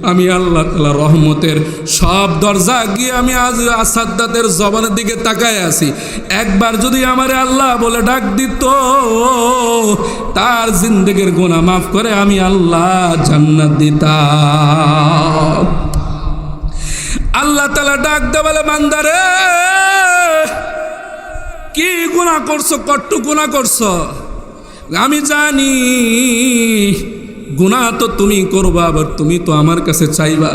A: আমি আল্লাহ তাআলা রহমতের সব দরজা গিয়ে আমি আজ সাদ্দাতের জবানের দিকে তাকায় আছি। একবার যদি আমারে আল্লাহ বলে ডাক দিত, তার জিন্দেগির গুনাহ মাফ করে আমি আল্লাহ জান্নাত দিতাম। আল্লাহ তাআলা ডাক দে, বলে বান্দারে, কি গুনাহ করছো, কট্টু গুনাহ করছো, আমি জানি গুনাহ তো তুমি করবা, আবার তুমি তো আমার কাছে চাইবা,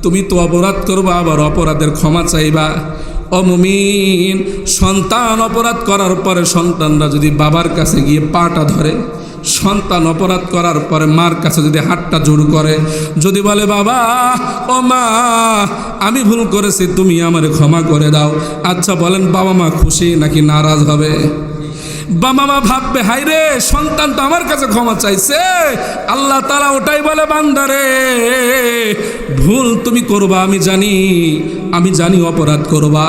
A: তুমি তো অপরাধ করবা, আবার অপরাধের ক্ষমা চাইবা। ও মুমিন, সন্তান অপরাধ করার পরে সন্তানরা যদি বাবার কাছে গিয়ে পাটা ধরে, সন্তান অপরাধ করার পরে মার কাছে যদি হাতটা জোর করে, যদি বলে, বাবা, ও মা, আমি ভুল করেছি, তুমি আমারে ক্ষমা করে দাও, আচ্ছা বলেন, বাবা মা খুশি নাকি নারাজ হবে? বাবা মা ভাববে, হাই রে, সন্তান তো আমার কাছে ক্ষমা চাইছে। আল্লাহ তাআলা ওটাই বলে, বান্দারে, ভুল তুমি করবা, আমি জানি অপরাধ করবা,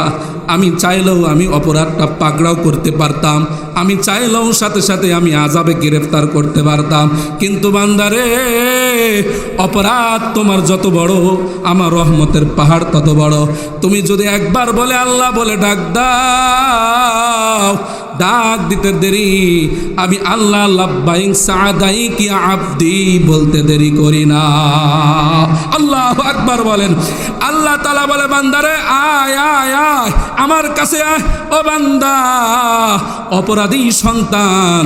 A: আমি চাইলেও আমি অপরাধটা পাকড়াও করতে পারতাম, আমি চাইলেও সাথে সাথে আমি আযাবে গ্রেফতার করতে পারতাম, কিন্তু বান্দারে, অপরাধ তোমার যত বড়, আমার রহমতের পাহাড় তত বড়। তুমি যদি একবার বলে আল্লাহ বলে ডাক দাও, ডাক দিতে দেরি, আমি আল্লাহ লাব্বাইক সাদাইক ইয়া আবদি বলতে দেরি করি না। আল্লাহু আকবার বলেন। আল্লাহ তাআলা বলে বান্দারে আয় আয় আয় আমার কাছে আয়। ও বান্দা, অপরাধী সন্তান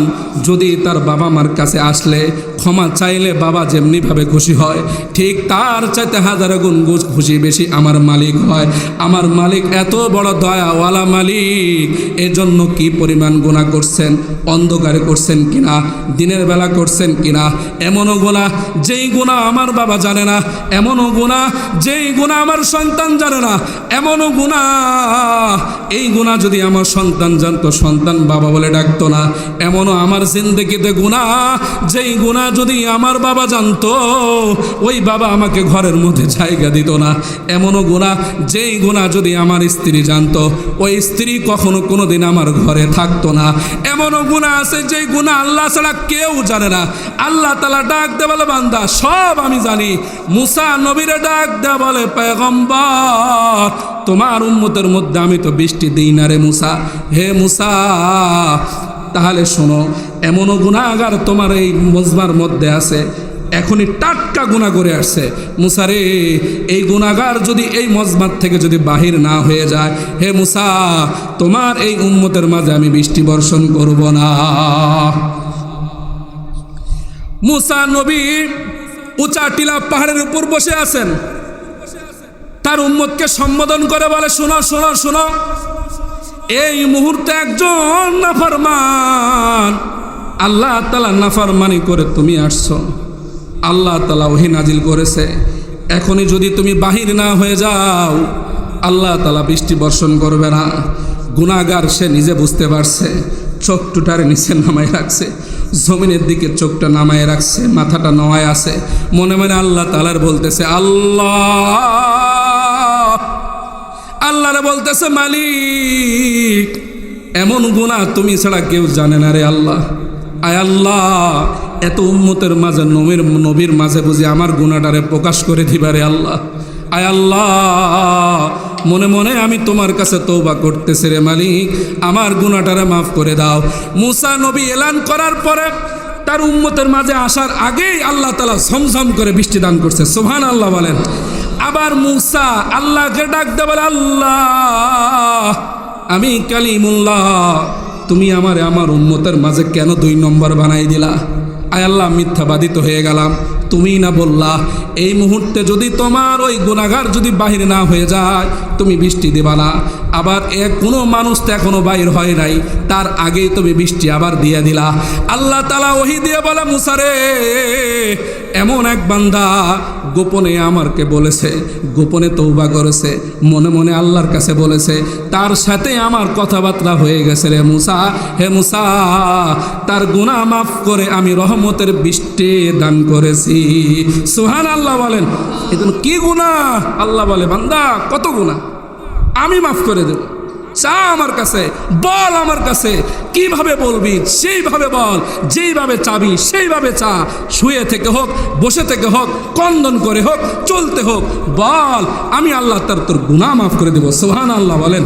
A: যদি তার বাবা মার কাছে আসলে ক্ষমা চাইলে বাবা যেমনিভাবে খুশি হয়, ঠিক তার চাইতে হাজার গুণ খুশি বেশি আমার মালিক হয়। আমার মালিক এত বড় দয়াওয়ালা মালিক। এজন্য কি পরিমাণ গুনাহ করছেন, অন্ধকারে করছেন কিনা, দিনের বেলা করছেন কিনা, এমনও গুনাহ যেই গুনাহ আমার বাবা জানে না, এমনও গুনাহ যেই গুনাহ আমার সন্তান জানে না, এমনও গুনাহ এই গুনাহ যদি আমার সন্তান জানতো সন্তান বাবা বলে ডাকতো না, এমনও আমার জিন্দেগিতে গুনাহ যেই গুনাহ যদি আমার বাবা জানতো ওই বাবা আমাকে ঘরের মধ্যে জায়গা দিত না, এমনও গুনাহ যেই গুনাহ যদি আমার স্ত্রী জানতো ওই স্ত্রী কখনো কোনোদিন আমার ঘরে থাকতো না, এমনও গুনাহ আছে যেই গুনাহ আল্লাহ ছাড়া কেউ জানে না। আল্লাহ তাআলা ডাক দে বলে বান্দা সব আমি জানি। মুসা নবীরে ডাক দে বলে পয়গম্বর তোমার উম্মতের মধ্যে আমি তো বৃষ্টি দিই না রে মুসা। হে মুসা তাহলে শোনো, এমনও গুনাহগার তোমার এই মজমার মধ্যে আছে, এখনই টাটকা গুনাহ করে আসছে। মুসা রে এই গুনাহগার যদি এই মজমার থেকে যদি বাহির না হয়ে যায়, হে মুসা তোমার এই উম্মতের মাঝে আমি বৃষ্টি বর্ষণ করব না। মুসা নবী উঁচা টিলা পাহাড়ের উপর বসে আছেন, তার উম্মতকে সম্বোধন করে বলে শোনো শোনো শোনো, এই মুহূর্তে একজন নাফরমান, আল্লাহ তাআলা নাফরমানি করে তুমি আসছো, আল্লাহ তাআলা ওহী নাজিল করেছে, এখনই যদি তুমি বাহির না হয়ে যাও আল্লাহ তাআলা বৃষ্টি বর্ষণ করবে না। গুনাহগার সে নিজে বুঝতে পারছে, চোখ টুটারে নিচে নামায় রাখছে, জমিনের দিকে চোখটা নামায় রাখছে, মাথাটা নওয়ায় আছে, মনে মনে আল্লাহ তাআলার বলতেছে আল্লাহরে বলতেছে মালিক এমন গুনাহ তুমি ছাড়া কেউ জানে না রে আল্লাহ। আয় আল্লাহ এত উম্মতের মাঝে নবীর মাঝে বুঝি আমার গুনাহটারে প্রকাশ করে দিবারে আল্লাহ। আয় আল্লাহ মনে মনে আমি তোমার কাছে তওবা করতেছি রে মালিক, আমার গুনাহটারে মাফ করে দাও। মুসা নবী এলান করার পরে তার উম্মতের মাঝে আসার আগেই আল্লাহ তাআলা ঝমঝম করে বৃষ্টি দান করছে, সুবহানাল্লাহ বলেন। আবার মুসা আল্লাহকে ডাক দে বলে আল্লাহ আমি কালিমুল্লাহ, তুমি আমার উম্মতের মাঝে কেন 2 নম্বর বানাই দিলা? আয় আল্লাহ মিথ্যাবাদী তো হয়ে গেলাম, তুমি না বললা এই মুহূর্তে যদি তোমার ওই গুনাহগার যদি বাহির না হয়ে যায় তুমি বৃষ্টি দেবা না। আবার কোনো মানুষ তো এখনো বাহির হয় নাই, তার আগেই তুমি বৃষ্টি আবার দিয়ে দিলা। আল্লাহ তাআলা ওহী দিয়ে বলে মুসা রে এমন এক বান্দা গোপনে আমারকে বলেছে, গোপনে তওবা করেছে, মনে মনে আল্লাহর কাছে বলেছে, তার সাথে আমার কথাবার্তা হয়ে গেছে রে মুসা। হে মুসা তার গুনাহ মাফ করে আমি রহমতের বৃষ্টি দান করেছি। সুবহানাল্লাহ বলেন। এজন্য কি গুনাহ? আল্লাহ বলে বান্দা কত গুনাহ আমি মাফ করে দেব, চা আমার কাছে, বল আমার কাছে, কিভাবে বলবি সেইভাবে বল, যেইভাবে চাবি সেইভাবে চা, শুয়ে থেকে হোক বসে থেকে হোক কন্দন করে হোক চলতে হোক বল, আমি আল্লাহ তোর গুনাহ মাফ করে দেব। সুবহানাল্লাহ বলেন।